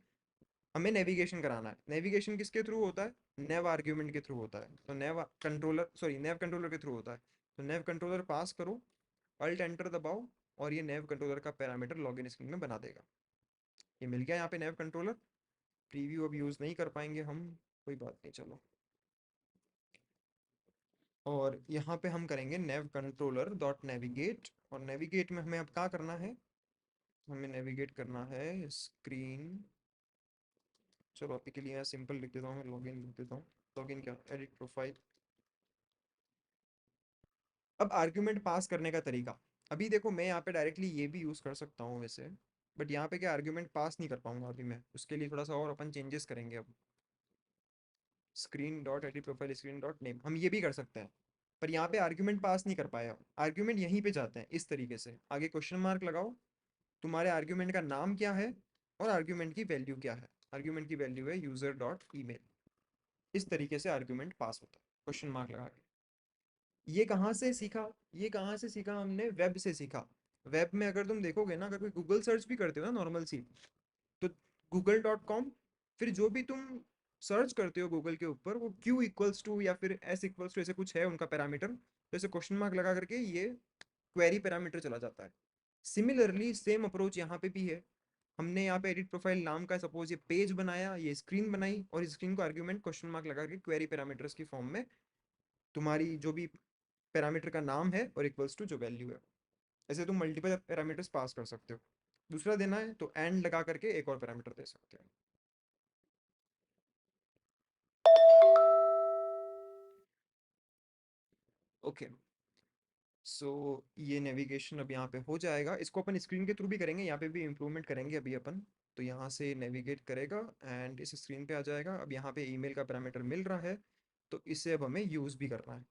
हमें नेविगेशन कराना है। नेविगेशन किसके थ्रू होता है, नेव आर्ग्यूमेंट के थ्रू होता है। तो नेव कंट्रोलर, सॉरी नेव कंट्रोलर के थ्रू होता है। तो नेव कंट्रोलर पास करो, अल्ट एंटर दबाओ, और ये नेव कंट्रोलर का पैरामीटर लॉगिन स्क्रीन में बना देगा। ये मिल गया यहाँ पे नेव कंट्रोलर। प्रीव्यू अब यूज़ नहीं कर पाएंगे हम, कोई बात नहीं, चलो। और यहाँ पे हम करेंगे नेव कंट्रोलर डॉट नेविगेट, और नेविगेट में हमें अब क्या करना है, हमें नेविगेट करना है स्क्रीन। चलो अभी के लिए यहाँ सिंपल लिख देता हूँ, लॉगिन लिख देता हूँ। लॉगिन क्या, एडिट प्रोफाइल। अब आर्ग्यूमेंट पास करने का तरीका, अभी देखो मैं यहाँ पे डायरेक्टली ये भी यूज़ कर सकता हूँ वैसे, बट यहाँ पे क्या आर्ग्यूमेंट पास नहीं कर पाऊंगा अभी मैं। उसके लिए थोड़ा सा और अपन चेंजेस करेंगे। अब screen dot edit profile screen dot name हम ये भी कर सकते हैं, पर यहाँ पे आर्ग्यूमेंट पास नहीं कर पाया। आर्ग्यूमेंट यहीं पे जाते हैं इस तरीके से, आगे क्वेश्चन मार्क लगाओ, तुम्हारे आर्ग्यूमेंट का नाम क्या है और आर्ग्यूमेंट की वैल्यू क्या है। आर्ग्यूमेंट की वैल्यू है यूजर डॉट ईमेल। इस तरीके से आर्ग्यूमेंट पास होता है क्वेश्चन मार्क लगा के। ये कहाँ से सीखा, ये कहाँ से सीखा हमने, वेब से सीखा। वेब में अगर तुम देखोगे ना, अगर कोई गूगल सर्च भी करते हो ना नॉर्मल सी, तो google.com, फिर जो भी तुम सर्च करते हो गूगल के ऊपर, वो q इक्वल्स टू या फिर s इक्वल्स टू ऐसे कुछ है उनका पैरामीटर, जैसे क्वेश्चन मार्क लगा करके ये क्वेरी पैरामीटर चला जाता है। सिमिलरली सेम अप्रोच यहाँ पे भी है। हमने यहाँ पे एडिट प्रोफाइल नाम का सपोज ये पेज बनाया, ये स्क्रीन बनाई, और इस स्क्रीन को आर्ग्यूमेंट क्वेश्चन मार्क लगा के क्वेरी पैरामीटर्स की फॉर्म में तुम्हारी जो भी पैरामीटर का नाम है और इक्वल्स टू जो वैल्यू है। ऐसे तुम मल्टीपल पैरामीटर्स पास कर सकते हो। दूसरा देना है तो एंड लगा करके एक और पैरामीटर दे सकते हो। ओके, सो ये नेविगेशन अब यहाँ पे हो जाएगा। इसको अपन स्क्रीन के थ्रू भी करेंगे, यहाँ पे भी इम्प्रूवमेंट करेंगे अभी अपन। तो यहाँ से नेविगेट करेगा एंड इस स्क्रीन पे आ जाएगा। अब यहाँ पे ईमेल का पैरामीटर मिल रहा है, तो इसे अब हमें यूज़ भी करना है।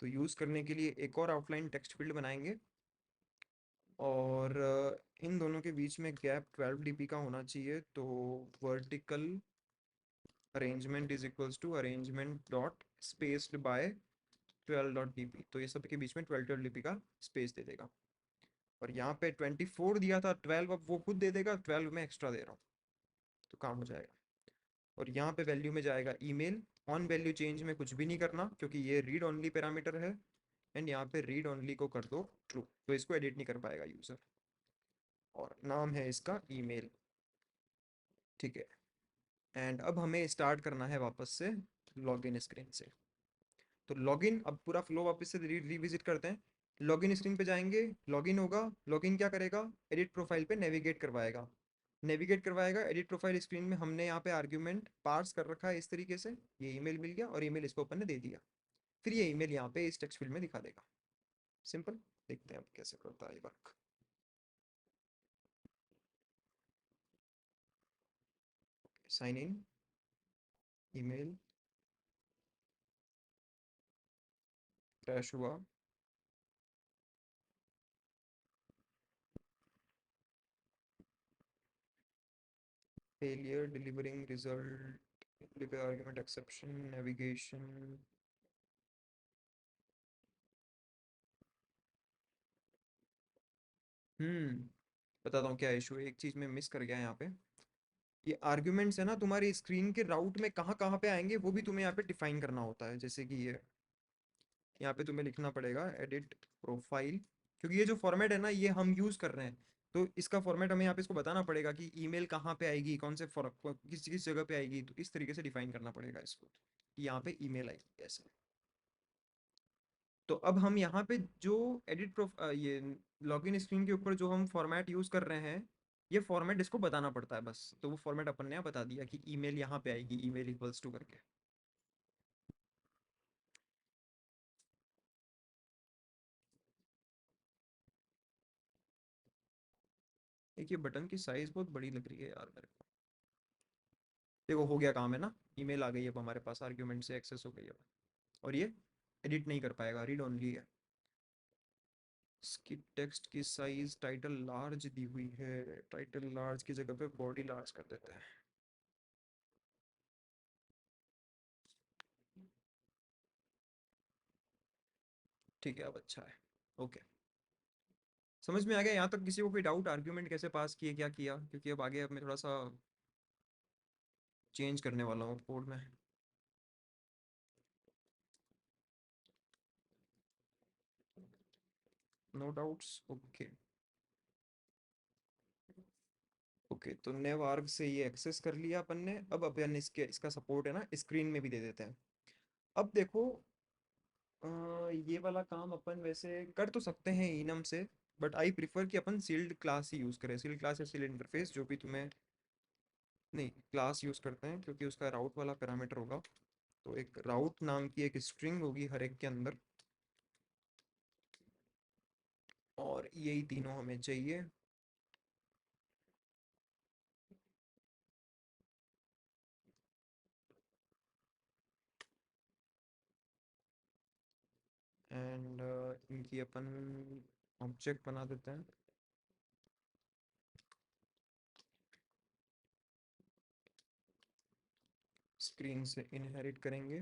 तो यूज़ करने के लिए एक और आउटलाइन टेक्स्ट फील्ड बनाएंगे और इन दोनों के बीच में गैप 12 dp का होना चाहिए। तो vertical arrangement is equals to arrangement dot spaced by 12.dp। तो ये सब के बीच में 12 dp का स्पेस दे देगा। और यहाँ पे 24 दिया था, 12 अब वो खुद दे देगा, 12 में एक्स्ट्रा दे रहा हूँ तो काम हो जाएगा। और यहाँ पे वैल्यू में जाएगा ईमेल। ऑन वैल्यू चेंज में कुछ भी नहीं करना क्योंकि ये रीड ओनली पैरामीटर है। एंड यहाँ पे रीड ओनली को कर दो ट्रू, तो इसको एडिट नहीं कर पाएगा यूज़र। और नाम है इसका ईमेल, ठीक है। एंड अब हमें स्टार्ट करना है वापस से लॉगिन स्क्रीन से। तो लॉगिन, अब पूरा फ्लो वापस से रिविजिट करते हैं। लॉगिन स्क्रीन पे जाएंगे, लॉगिन होगा। लॉगिन क्या करेगा, एडिट प्रोफाइल पे नेविगेट करवाएगा। नेविगेट करवाएगा एडिट प्रोफाइल स्क्रीन में। हमने यहाँ पे आर्ग्यूमेंट पार्स कर रखा है इस तरीके से, ये ईमेल मिल गया और ईमेल इसको अपन ने दे दिया। फिर ये ईमेल यहाँ पे इस टेक्स्ट फील्ड में दिखा देगा। सिंपल, देखते हैं अब कैसे करता है ये work. Sign in, email crash हुआ, failure delivering result, deliver argument exception, navigation। बताता हूँ क्या इशू है। एक चीज में मिस कर गया यहाँ पे। ये आर्ग्यूमेंट्स है ना, तुम्हारी स्क्रीन के राउट में कहाँ कहाँ पे आएंगे वो भी तुम्हें यहाँ पे डिफाइन करना होता है। जैसे कि ये यहाँ पे तुम्हें लिखना पड़ेगा एडिट प्रोफाइल, क्योंकि ये जो फॉर्मेट है ना ये हम यूज कर रहे हैं। तो इसका फॉर्मेट हमें यहाँ पे इसको बताना पड़ेगा कि ईमेल कहाँ पे आएगी, कौन से किस किस जगह पे आएगी। तो इस तरीके से डिफाइन करना पड़ेगा इसको कि यहाँ पे ईमेल आएगी ऐसे। तो अब हम यहाँ पे जो ये लॉगिन स्क्रीन के ऊपर जो हम फॉर्मेट यूज कर रहे हैं, ये फॉर्मेट इसको बताना पड़ता है बस। तो वो फॉर्मेट अपन ने यहाँ बता दिया कि ईमेल यहाँ पे आएगी, ईमेल इक्वल्स टू करके। एक ये बटन की साइज बहुत बड़ी लग रही है यार मेरे को। देखो हो गया काम है ना, ईमेल आ गई अब हमारे पास, आर्ग्यूमेंट से एक्सेस हो गई अब। और ये एडिट नहीं कर पाएगा, रीड ओनली है। इसकी टेक्स्ट की साइज टाइटल लार्ज दी हुई है, टाइटल लार्ज की जगह पे बॉडी लार्ज कर देते हैं। ठीक है अब अच्छा है, ओके। समझ में आ गया यहाँ तक? किसी को कोई डाउट, आर्ग्यूमेंट कैसे पास किए, क्या किया? क्योंकि अब आगे अब मैं थोड़ा सा चेंज करने वाला हूँ कोड में। No doubts, okay. ओके, तो नेव आर्ग से ये एक्सेस कर लिया अपन ने। अब अपन इसका सपोर्ट है ना स्क्रीन में भी दे देते हैं। अब देखो ये वाला काम अपन वैसे कर तो सकते हैं इनम से, बट आई प्रिफर कि अपन सील्ड क्लास ही यूज़ करें। सील्ड क्लास या सील्ड इंटरफेस जो भी तुम्हें, नहीं क्लास यूज़ करते हैं क्योंकि उसका राउट वाला पैरामीटर होगा। तो एक राउट नाम की एक स्ट्रिंग होगी हर एक के अंदर, और यही तीनों हमें चाहिए। एंड इनकी अपन ऑब्जेक्ट बना देते हैं। स्क्रीन से इनहेरिट करेंगे।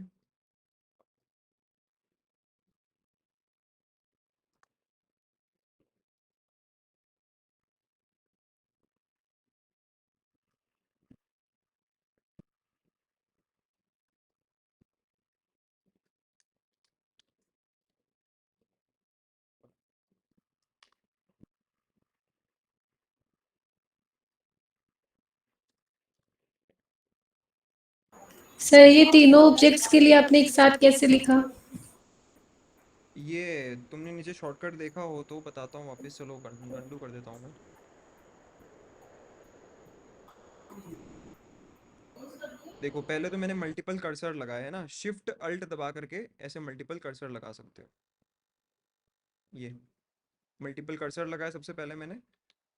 सर ये तीनों ऑब्जेक्ट्स के लिए आपने एक साथ कैसे लिखा? ये तुमने नीचे शॉर्टकट देखा हो तो बताता हूँ वापस, चलो अनडू कर देता हूँ मैं। देखो पहले तो मैंने मल्टीपल कर्सर लगाया है ना, शिफ्ट अल्ट दबा करके ऐसे मल्टीपल कर्सर लगा सकते हो। ये मल्टीपल कर्सर लगाया सबसे पहले मैंने,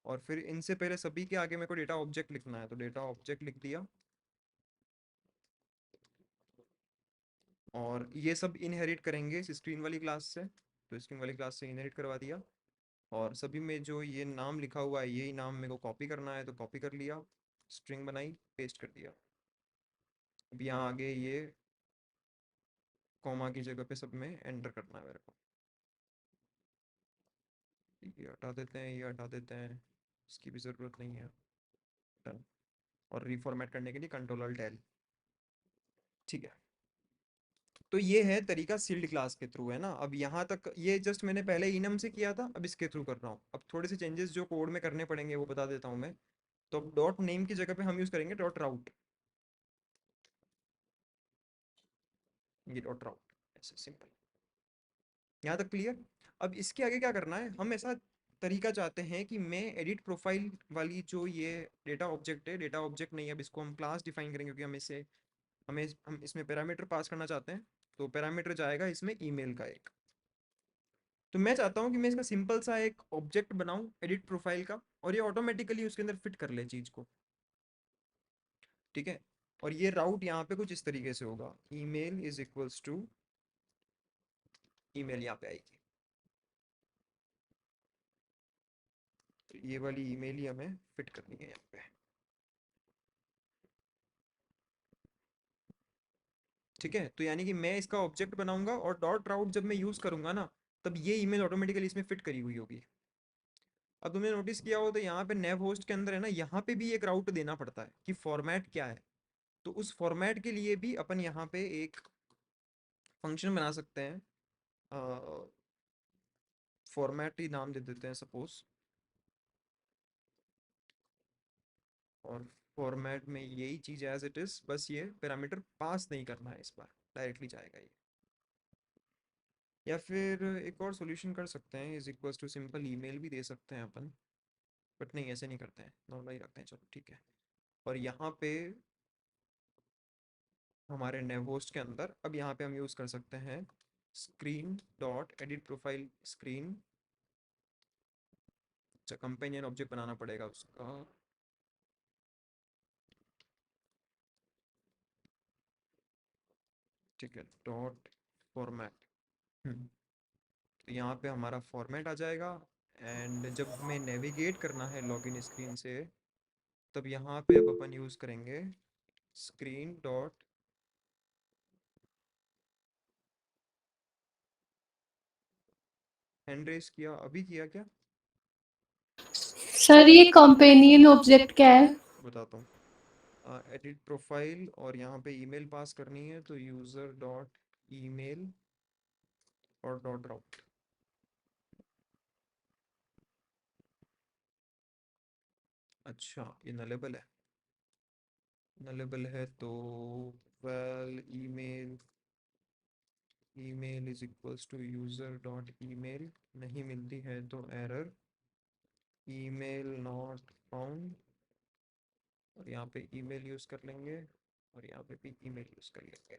और फिर इनसे पहले सभी के आगे मेरे को डेटा ऑब्जेक्ट लिखना है, तो डेटा ऑब्जेक्ट लिख दिया। और ये सब इनहेरिट करेंगे इस स्क्रीन वाली क्लास से, तो स्क्रीन वाली क्लास से इनहेरिट करवा दिया। और सभी में जो ये नाम लिखा हुआ है यही नाम मेरे को कॉपी करना है, तो कॉपी कर लिया, स्ट्रिंग बनाई, पेस्ट कर दिया। अब यहाँ आगे ये कॉमा की जगह पे सब में एंटर करना है मेरे को। ये हटा देते हैं, ये हटा देते हैं, इसकी भी ज़रूरत नहीं है। डन। और रीफॉर्मेट करने के लिए कंट्रोल अल्ट एल। ठीक है, तो ये है तरीका सील्ड क्लास के थ्रू, है ना। अब यहाँ तक ये जस्ट मैंने पहले इनम से किया था, अब इसके थ्रू कर रहा हूँ। अब थोड़े से चेंजेस जो कोड में करने पड़ेंगे वो बता देता हूँ मैं। तो अब डॉट नेम की जगह पे हम यूज़ करेंगे डॉट राउट, ये डॉट राउट, ऐसे सिंपल। यहाँ तक क्लियर। अब इसके आगे क्या करना है, हम ऐसा तरीका चाहते हैं कि मैं एडिट प्रोफाइल वाली जो ये डेटा ऑब्जेक्ट है, डेटा ऑब्जेक्ट नहीं, अब इसको हम क्लास डिफाइन करेंगे, क्योंकि हम इसमें पैरामीटर पास करना चाहते हैं। तो पैरामीटर जाएगा इसमें ईमेल का एक। तो मैं चाहता हूँ कि मैं इसका सिंपल सा एक ऑब्जेक्ट बनाऊं एडिट प्रोफाइल का, और ये ऑटोमेटिकली उसके अंदर फिट कर ले चीज़ को। ठीक है, और ये राउट यहाँ पे कुछ इस तरीके से होगा, email is equals to, email यहाँ पे आएगी। तो ये वाली ईमेल ही हमें फिट करनी है यहाँ पे। ठीक है, तो यानी कि मैं इसका ऑब्जेक्ट बनाऊंगा और डॉट राउट जब मैं यूज़ करूंगा ना, तब ये ईमेल ऑटोमेटिकली इसमें फिट करी हुई होगी। अब तुमने नोटिस किया हो तो यहाँ पे नेव होस्ट के अंदर है ना, यहाँ पे भी एक राउट देना पड़ता है कि फॉर्मेट क्या है। तो उस फॉर्मेट के लिए भी अपन यहाँ पे एक फंक्शन बना सकते हैं, फॉर्मेट ही नाम दे देते हैं सपोज। और फॉर्मेट में यही चीज़ एज इट इज़, बस ये पैरामीटर पास नहीं करना है, इस बार डायरेक्टली जाएगा ये। या फिर एक और सॉल्यूशन कर सकते हैं, is equals to simple email भी दे सकते हैं अपन, बट नहीं ऐसे नहीं करते हैं, नॉर्मल ही रखते हैं, चलो ठीक है। और यहाँ पे हमारे नेव होस्ट के अंदर अब यहाँ पे हम यूज़ कर सकते हैं screen dot edit profile screen. अच्छा, कंपेनियन ऑब्जेक्ट बनाना पड़ेगा उसका। ठीक है, डॉट फॉर्मेट। तो यहाँ पे हमारा फॉर्मेट आ जाएगा। एंड जब हमें नेविगेट करना है लॉगिन स्क्रीन से, तब यहाँ पे अब अपन यूज़ करेंगे स्क्रीन डॉट, हैंड रेस किया, अभी किया क्या, सर ये कंपेनियन ऑब्जेक्ट क्या है? बताता हूँ। एडिट प्रोफाइल और यहाँ पे ईमेल पास करनी है, तो यूज़र डॉट ईमेल और डॉट राउट। अच्छा, ये नलेबल है, नलेबल है तो val email, email is equals to user dot email, नहीं मिलती है तो एरर, ईमेल नॉट फाउंड। और यहाँ पे ईमेल यूज़ कर लेंगे, और यहाँ पे भी ईमेल यूज़ कर लेंगे।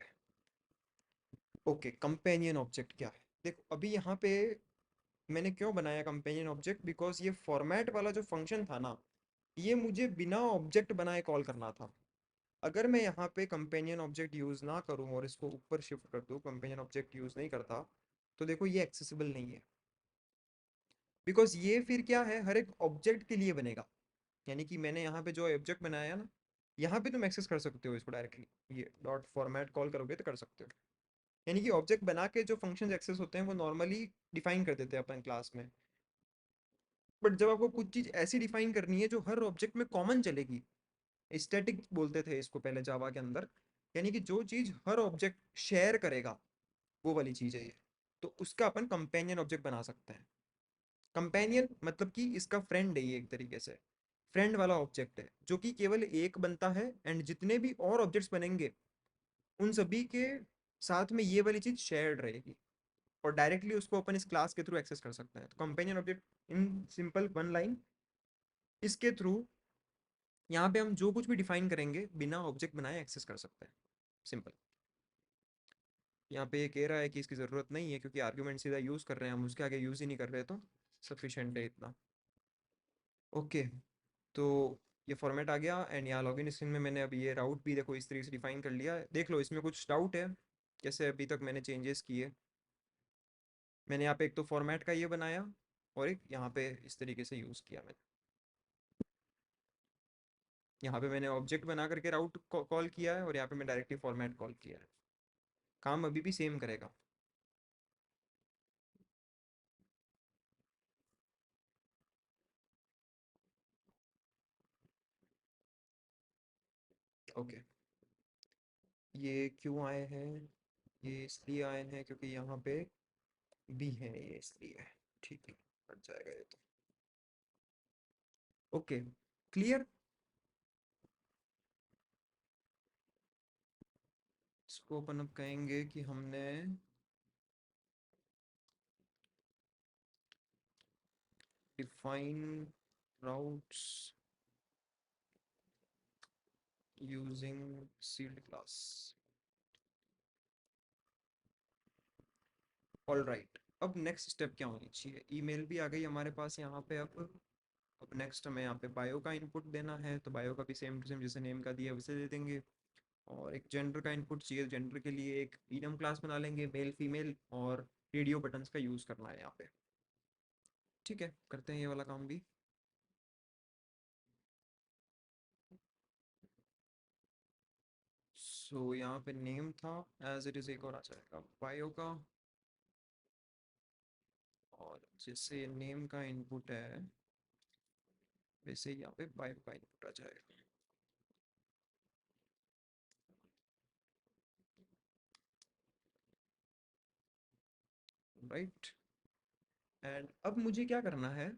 ओके, कंपेनियन ऑब्जेक्ट क्या है, देखो अभी यहाँ पे मैंने क्यों बनाया कंपेनियन ऑब्जेक्ट, बिकॉज ये फॉर्मेट वाला जो फंक्शन था ना, ये मुझे बिना ऑब्जेक्ट बनाए कॉल करना था। अगर मैं यहाँ पे कंपेनियन ऑब्जेक्ट यूज़ ना करूँ और इसको ऊपर शिफ्ट कर दूँ, कंपेनियन ऑब्जेक्ट यूज़ नहीं करता, तो देखो ये एक्सेसिबल नहीं है, बिकॉज ये फिर क्या है, हर एक ऑब्जेक्ट के लिए बनेगा। यानी कि मैंने यहाँ पे जो ऑब्जेक्ट बनाया ना, यहाँ पे तुम एक्सेस कर सकते हो इसको डायरेक्टली, ये डॉट फॉर्मेट कॉल करोगे तो कर सकते हो। यानी कि ऑब्जेक्ट बना के जो फंक्शन एक्सेस होते हैं वो नॉर्मली डिफाइन कर देते हैं अपन क्लास में। बट जब आपको कुछ चीज़ ऐसी डिफाइन करनी है जो हर ऑब्जेक्ट में कॉमन चलेगी, स्टैटिक बोलते थे इसको पहले जावा के अंदर, यानी कि जो चीज़ हर ऑब्जेक्ट शेयर करेगा वो वाली चीज़ है ये, तो उसका अपन कंपेनियन ऑब्जेक्ट बना सकते हैं। कंपेनियन मतलब कि इसका फ्रेंड है ये, एक तरीके से फ्रेंड वाला ऑब्जेक्ट है, जो कि केवल एक बनता है, एंड जितने भी और ऑब्जेक्ट्स बनेंगे उन सभी के साथ में ये वाली चीज़ शेयर्ड रहेगी। और डायरेक्टली उसको अपन इस क्लास के थ्रू एक्सेस कर सकते हैं। तो companion object in simple one line, इसके थ्रू यहाँ पे हम जो कुछ भी डिफाइन करेंगे बिना ऑब्जेक्ट बनाए एक्सेस कर सकते हैं, सिंपल। यहाँ पे ये कह रहा है कि इसकी ज़रूरत नहीं है क्योंकि आर्ग्यूमेंट सीधा यूज़ कर रहे हैं हम, उसके आगे यूज़ ही नहीं कर रहे, तो सफिशेंट है इतना। ओके, तो ये फॉर्मेट आ गया एंड यहाँ लॉगिन स्क्रीन में मैंने अभी ये राउट भी देखो इस तरीके से डिफाइन कर लिया। देख लो इसमें कुछ डाउट है कैसे अभी तक मैंने चेंजेस किए। मैंने यहाँ पे एक तो फॉर्मेट का ये बनाया और एक यहाँ पे इस तरीके से यूज़ किया मैंने। यहाँ पे मैंने ऑब्जेक्ट बना करके राउट कॉल किया है और यहाँ पे मैं डायरेक्टली फॉर्मेट कॉल किया है। काम अभी भी सेम करेगा। ओके, ये क्यों आए हैं? ये इसलिए आए हैं क्योंकि यहाँ पे भी है, ये इसलिए। ठीक है, हट जाएगा ये तो। Okay, clear. इसको अपन अब कहेंगे कि हमने define routes using sealed class। All right, अब नेक्स्ट स्टेप क्या होनी चाहिए? ईमेल भी आ गई हमारे पास यहाँ पे। अब नेक्स्ट हमें यहाँ पे बायो का इनपुट देना है, तो बायो का भी सेम टू सेम जैसे नेम का दिया वैसे दे देंगे। और एक जेंडर का इनपुट चाहिए, जेंडर के लिए एक इनम क्लास बना लेंगे, मेल फीमेल, और रेडियो बटन्स का यूज़ करना है यहाँ पे। ठीक है, करते हैं ये वाला काम भी। सो यहाँ पे नेम था एज इट इज़, एक और आ जाएगा बायो का, और जैसे नेम का इनपुट है वैसे ही यहाँ पे बायो का इनपुट आ जाएगा। राइट, एंड अब मुझे क्या करना है,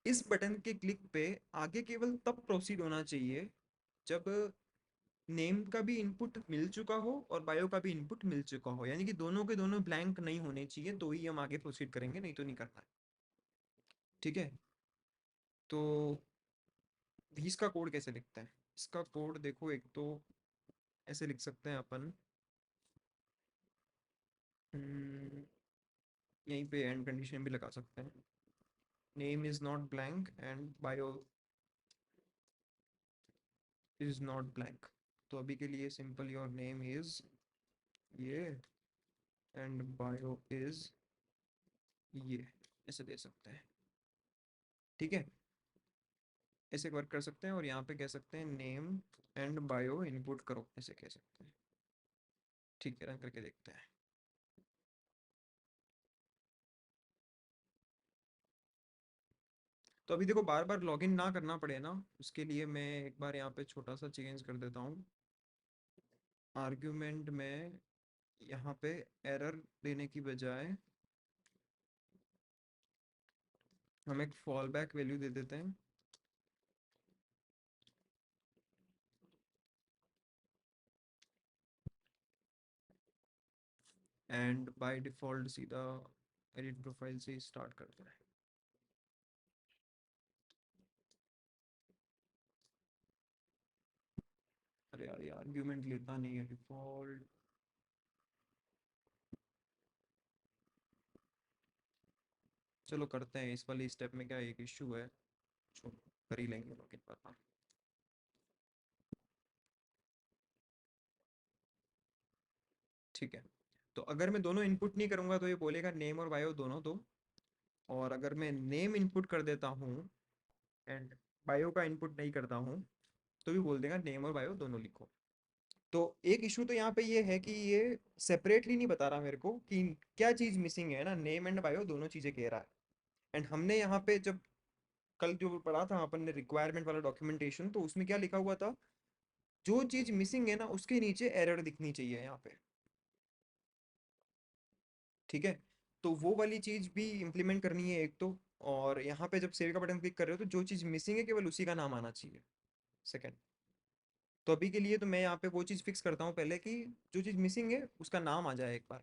इस बटन के क्लिक पे आगे केवल तब प्रोसीड होना चाहिए जब नेम का भी इनपुट मिल चुका हो और बायो का भी इनपुट मिल चुका हो, यानी कि दोनों के दोनों ब्लैंक नहीं होने चाहिए, तो ही हम आगे प्रोसीड करेंगे, नहीं तो नहीं करना है। ठीक है, तो भी इसका कोड कैसे लिखते हैं? इसका कोड देखो, एक तो ऐसे लिख सकते हैं अपन, यहीं पे एंड कंडीशन भी लगा सकते हैं, name is not blank and bio is not blank. तो अभी के लिए सिंपल योर नेम इज ये एंड बायो इज ये, ऐसे दे सकते हैं। ठीक है, ऐसे वर्क कर सकते हैं, और यहाँ पे कह सकते हैं नेम एंड बायो इनपुट करो, ऐसे कह सकते हैं। ठीक है, रन करके देखते हैं। तो अभी देखो, बार बार लॉगिन ना करना पड़े ना, उसके लिए मैं एक बार यहाँ पे छोटा सा चेंज कर देता हूँ। आर्ग्यूमेंट में यहाँ पे एरर देने की बजाय हम एक फॉल बैक वैल्यू दे देते हैं। एंड बाय डिफॉल्ट सीधा एडिट प्रोफाइल से स्टार्ट करते हैं। अरे यार, ये आर्ग्यूमेंट लेता नहीं है डिफॉल्ट। चलो करते हैं, इस वाली स्टेप में क्या एक इश्यू है, जो कर ही लेंगे लॉगिन पर। ठीक है, तो अगर मैं दोनों इनपुट नहीं करूंगा तो ये बोलेगा नेम और बायो दोनों दो, और अगर मैं नेम इनपुट कर देता हूँ एंड बायो का इनपुट नहीं करता हूँ तो भी बोल देगा नेम और बायो दोनों लिखो। तो एक इशू तो यहाँ पे ये है कि ये सेपरेटली नहीं बता रहा मेरे को कि क्या चीज़ मिसिंग है ना, नेम एंड बायो दोनों चीज़ें कह रहा है। एंड हमने यहाँ पे जब कल जो पढ़ा था अपन ने रिक्वायरमेंट वाला डॉक्यूमेंटेशन, तो उसमें क्या लिखा हुआ था, जो चीज़ मिसिंग है ना उसके नीचे एरर दिखनी चाहिए यहाँ पे। ठीक है, तो वो वाली चीज़ भी इम्प्लीमेंट करनी है एक तो, और यहाँ पे जब सेव का बटन क्लिक कर रहे हो तो जो चीज़ मिसिंग है केवल उसी का नाम आना चाहिए। सेकंड, तो अभी के लिए तो मैं यहाँ पे वो चीज़ फिक्स करता हूँ पहले कि जो चीज़ मिसिंग है उसका नाम आ जाए एक बार।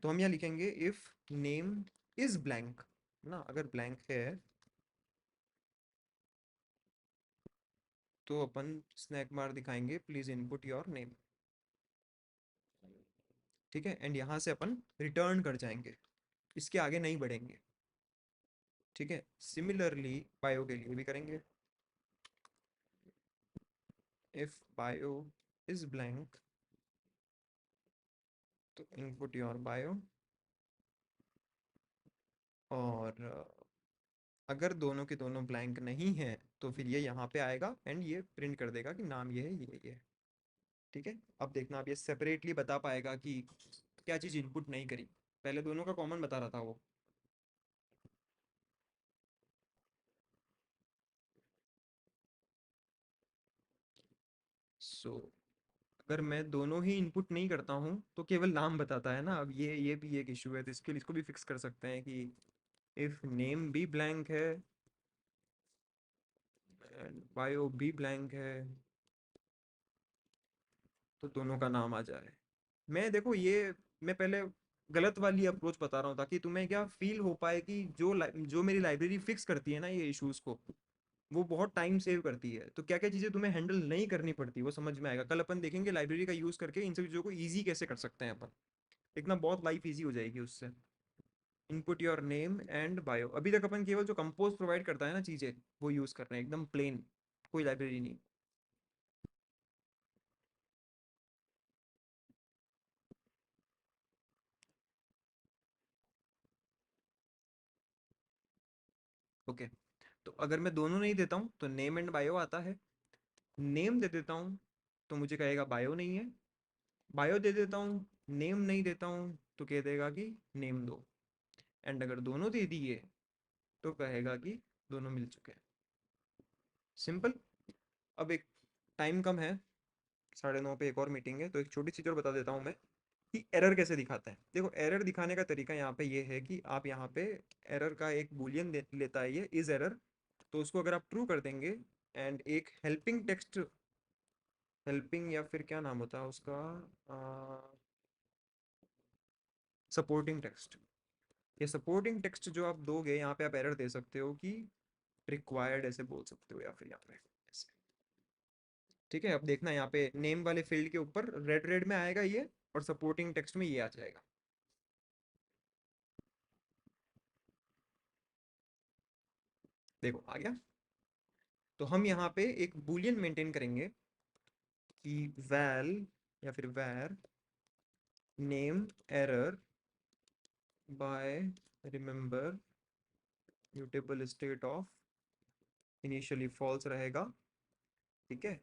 तो हम यहाँ लिखेंगे इफ नेम इज ब्लैंक ना, अगर ब्लैंक है तो अपन स्नैक बार दिखाएंगे प्लीज इनपुट योर नेम, ठीक है। एंड यहाँ से अपन रिटर्न कर जाएंगे, इसके आगे नहीं बढ़ेंगे, ठीक है। सिमिलरली बायो के लिए भी करेंगे, इफ बायो इज ब्लैंक तो इनपुट योर बायो, और अगर दोनों के दोनों ब्लैंक नहीं है तो फिर ये यहाँ पे आएगा एंड ये प्रिंट कर देगा कि नाम ये है ये है, ठीक है। अब देखना आप ये सेपरेटली बता पाएगा कि क्या चीज़ इनपुट नहीं करी, पहले दोनों का कॉमन बता रहा था वो। सो अगर मैं दोनों ही इनपुट नहीं करता हूँ तो केवल नाम बताता है ना। अब ये भी एक इशू है, तो इसके लिए इसको भी फिक्स कर सकते हैं कि इफ नेम भी ब्लैंक है एंड बायो भी ब्लैंक है तो दोनों का नाम आ जाए। मैं देखो ये मैं पहले गलत वाली अप्रोच बता रहा हूँ ताकि तुम्हें क्या फील हो पाए कि जो मेरी लाइब्रेरी फिक्स करती है ना ये इश्यूज को, वो बहुत टाइम सेव करती है। तो क्या क्या चीज़ें तुम्हें हैंडल नहीं करनी पड़ती वो समझ में आएगा। कल अपन देखेंगे लाइब्रेरी का यूज़ करके इन सब चीज़ों को ईजी कैसे कर सकते हैं अपन, देखना बहुत लाइफ ईजी हो जाएगी उससे। Input your name and bio, अभी तक अपन केवल जो कंपोज प्रोवाइड करता है ना चीज़ें वो यूज़ कर रहे हैं, एकदम प्लेन, कोई लाइब्रेरी नहीं। ओके, तो अगर मैं दोनों नहीं देता हूँ तो नेम एंड बायो आता है, नेम दे देता हूँ तो मुझे कहेगा बायो नहीं है, बायो दे देता हूँ नेम नहीं देता हूँ तो कह देगा कि नेम दो, एंड अगर दोनों दे दिए तो कहेगा कि दोनों मिल चुके हैं। सिंपल। अब एक टाइम कम है, 9:30 पे एक और मीटिंग है, तो एक छोटी चीज़ और बता देता हूँ मैं कि एरर कैसे दिखाते हैं। देखो एरर दिखाने का तरीका यहाँ पे ये है कि आप यहाँ पे एरर का एक बूलियन लेता है ये इज एरर, तो उसको अगर आप ट्रू कर देंगे एंड एक हेल्पिंग टेक्स्ट, हेल्पिंग या फिर क्या नाम होता है उसका, सपोर्टिंग टेक्स्ट, ये सपोर्टिंग टेक्स्ट जो आप दोगे यहाँ पे आप एरर दे सकते हो कि रिक्वायर्ड ऐसे बोल सकते हो या फिर यहाँ पे ऐसे, ठीक है। अब देखना यहाँ पे नेम वाले फील्ड के ऊपर रेड रेड में आएगा ये, और सपोर्टिंग टेक्स्ट में ये आ जाएगा। देखो आ गया। तो हम यहाँ पे एक बूलियन मेंटेन करेंगे कि वैल या फिर var name error by remember mutable state of initially false रहेगा, ठीक है।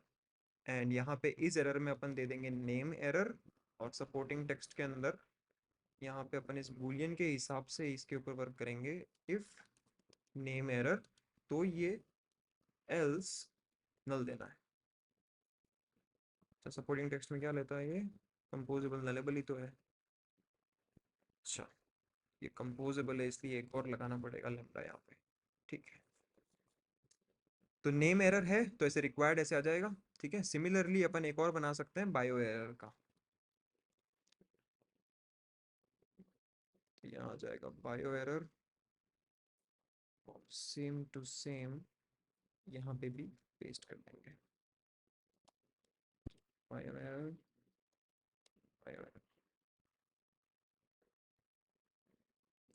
एंड यहाँ पे इस एरर में अपन दे देंगे नेम एरर, और सपोर्टिंग टेक्स्ट के अंदर यहाँ पे अपन इस बूलियन के हिसाब से इसके ऊपर वर्क करेंगे इफ नेम एरर, तो ये एल्स नल देना है। अच्छा सपोर्टिंग टेक्स्ट में क्या लेता है ये, कंपोजेबल नलेबल ही तो है। अच्छा ये कंपोजेबल है इसलिए एक और लगाना पड़ेगा लेम्डा यहाँ पे, ठीक है। तो नेम एरर है तो ऐसे रिक्वायर्ड ऐसे आ जाएगा, ठीक है। सिमिलरली अपन एक और बना सकते हैं बायो एरर का, यहाँ आ जाएगा bio error, same to same यहाँ पे भी पेस्ट कर देंगे bio error, bio error.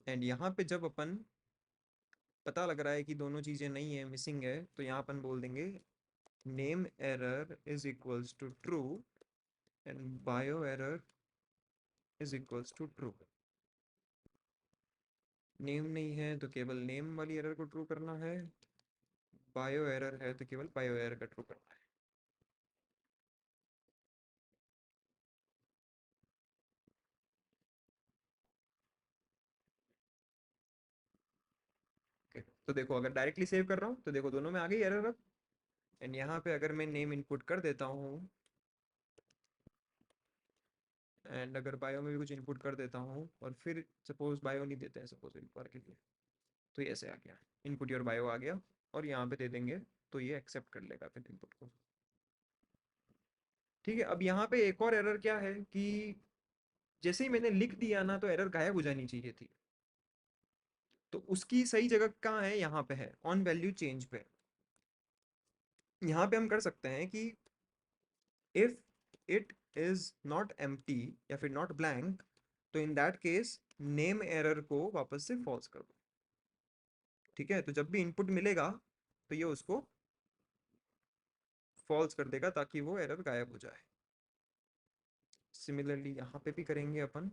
And यहाँ पे जब अपन पता लग रहा है कि दोनों चीज़ें नहीं है मिसिंग है, तो यहाँ अपन बोल देंगे name error is equals to true and bio error is equals to true. Name नहीं है तो केवल नेम वाली एरर को ट्रू करना है, बायो एरर है तो केवल बायो एरर का ट्रू करना है। Okay. तो देखो अगर डायरेक्टली सेव कर रहा हूँ तो देखो दोनों में आ गई एरर अब। एंड यहाँ पे अगर मैं नेम इनपुट कर देता हूँ एंड अगर बायो में भी कुछ इनपुट कर देता हूँ और फिर सपोज बायो नहीं देते हैं सपोज एक बार के लिए, तो ये ऐसे आ गया इनपुट योर बायो आ गया, और यहाँ पे दे देंगे तो ये एक्सेप्ट कर लेगा फिर इनपुट को, ठीक है। अब यहाँ पे एक और एरर क्या है कि जैसे ही मैंने लिख दिया ना तो एरर गायब हो जानी चाहिए थी। तो उसकी सही जगह कहाँ है, यहाँ पे है, ऑन वैल्यू चेंज पे। यहाँ पे हम कर सकते हैं कि if it is not empty या फिर नॉट ब्लैंक, तो in that case name error को वापस से फॉल्स कर दो। ठीक है, तो जब भी इनपुट मिलेगा तो ये उसको फॉल्स कर देगा ताकि वो एरर गायब हो जाए। सिमिलरली यहाँ पे भी करेंगे अपन,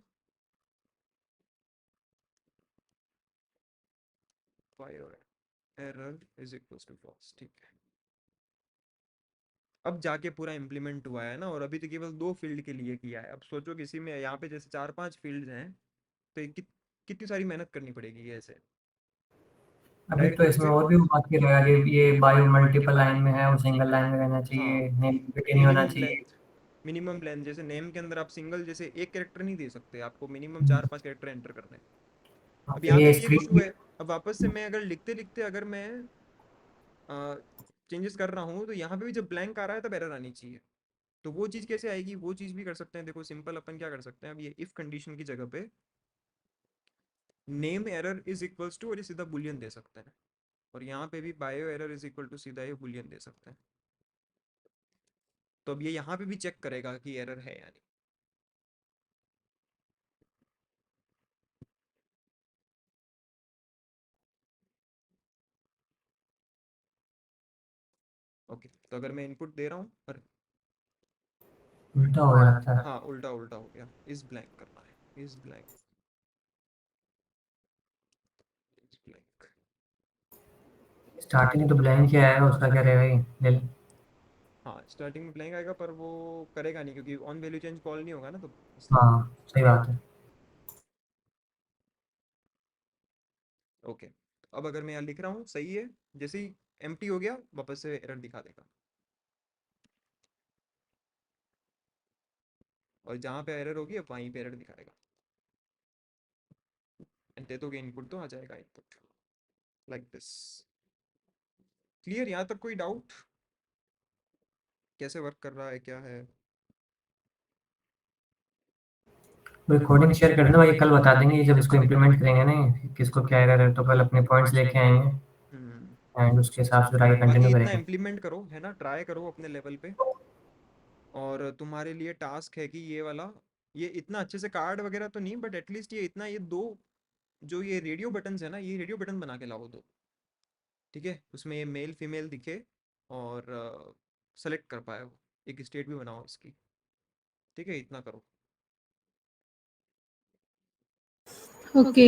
error is equals to false. ठीक है, अब जाके पूरा इम्प्लीमेंट हुआ है ना, और अभी तो केवल 2 फील्ड के लिए किया है। अब सोचो किसी में यहाँ पे जैसे 4-5 फील्ड्स हैं, तो कितनी सारी मेहनत करनी पड़ेगी ऐसे। अभी तो डायरेक्ट इसमें सिर्फ और भी बाकी रहेगा कि ये बायो मल्टीपल लाइन में है और सिंगल लाइन में रहना हाँ, चाहिए, नेम नहीं होना मिनिमम चाहिए। लेंथ, मिनिमम लेंथ जैसे नेम के अंदर आप सिंगल जैसे एक कैरेक्टर नहीं दे सकते, आपको मिनिमम 4-5 कैरेक्टर एंटर करने हैं। हाँ, अब फिर यहाँ पे ये भी एक इशू स्क्रीन है। अब वापस से मैं अगर लिखते लिखते अगर मैं चेंजेस कर रहा हूँ, तो यहाँ पे भी जब ब्लैंक आ रहा है तब एरर आनी चाहिए। तो वो चीज़ कैसे आएगी, वो चीज़ भी कर सकते हैं। देखो सिंपल अपन क्या कर सकते हैं, अब ये इफ कंडीशन की जगह पे name error is equals to, और ये सीधा बुलियन दे सकते हैं। और यहाँ पे भी bio error is equal to सीधा ये बुलियन दे सकते हैं। तो अब ये यहाँ पे भी चेक करेगा कि एरर है या नहीं। ओके, तो अगर मैं इनपुट दे रहा हूँ और उल्टा हो गया लगता है। हाँ उल्टा उल्टा हो गया, इज ब्लैंक करना है, is blank, is blank. Starting में तो ब्लैंक ही आएगा, उसका क्या रहेगा ये दिल। हाँ स्टार्टिंग में ब्लैंक आएगा, पर वो करेगा नहीं क्योंकि ऑन वैल्यू चेंज कॉल नहीं होगा ना, तो इसलिए। हाँ सही बात है। ओके, अब अगर मैं यहाँ लिख रहा हूँ सही है, जैसे ही एम्प्टी हो गया वापस से एरर दिखा देगा, और जहाँ पे एरर होगी अब वहीं पे एरर दिखाएगा। एंड दे दोगे इनपुट तो आ जाएगा इनपुट लाइक दिस। क्लियर, यहाँ तक कोई डाउट कैसे वर्क कर रहा है क्या है? रिकॉर्डिंग शेयर कर देना भाई, कल बता देंगे जब इसको इम्प्लीमेंट करेंगे ना, किसको क्या एरर है, तो कल अपने पॉइंट्स लेके आएंगे हम्म, एंड उसके हिसाब से आगे बाकी कंटिन्यू इतना करेंगे। इम्प्लीमेंट करो है ना, ट्राई करो अपने लेवल पे। और तुम्हारे लिए टास्क है कि ये वाला, ये इतना अच्छे से कार्ड वगैरह तो नहीं, बट एटलीस्ट ये इतना, ये दो जो ये रेडियो बटन्स है ना, ये रेडियो बटन बना के लाओ दो। ठीक है, उसमें ये मेल फीमेल दिखे और सेलेक्ट कर पाए वो, एक स्टेट भी बनाओ इसकी। ठीक है, इतना करो। ओके।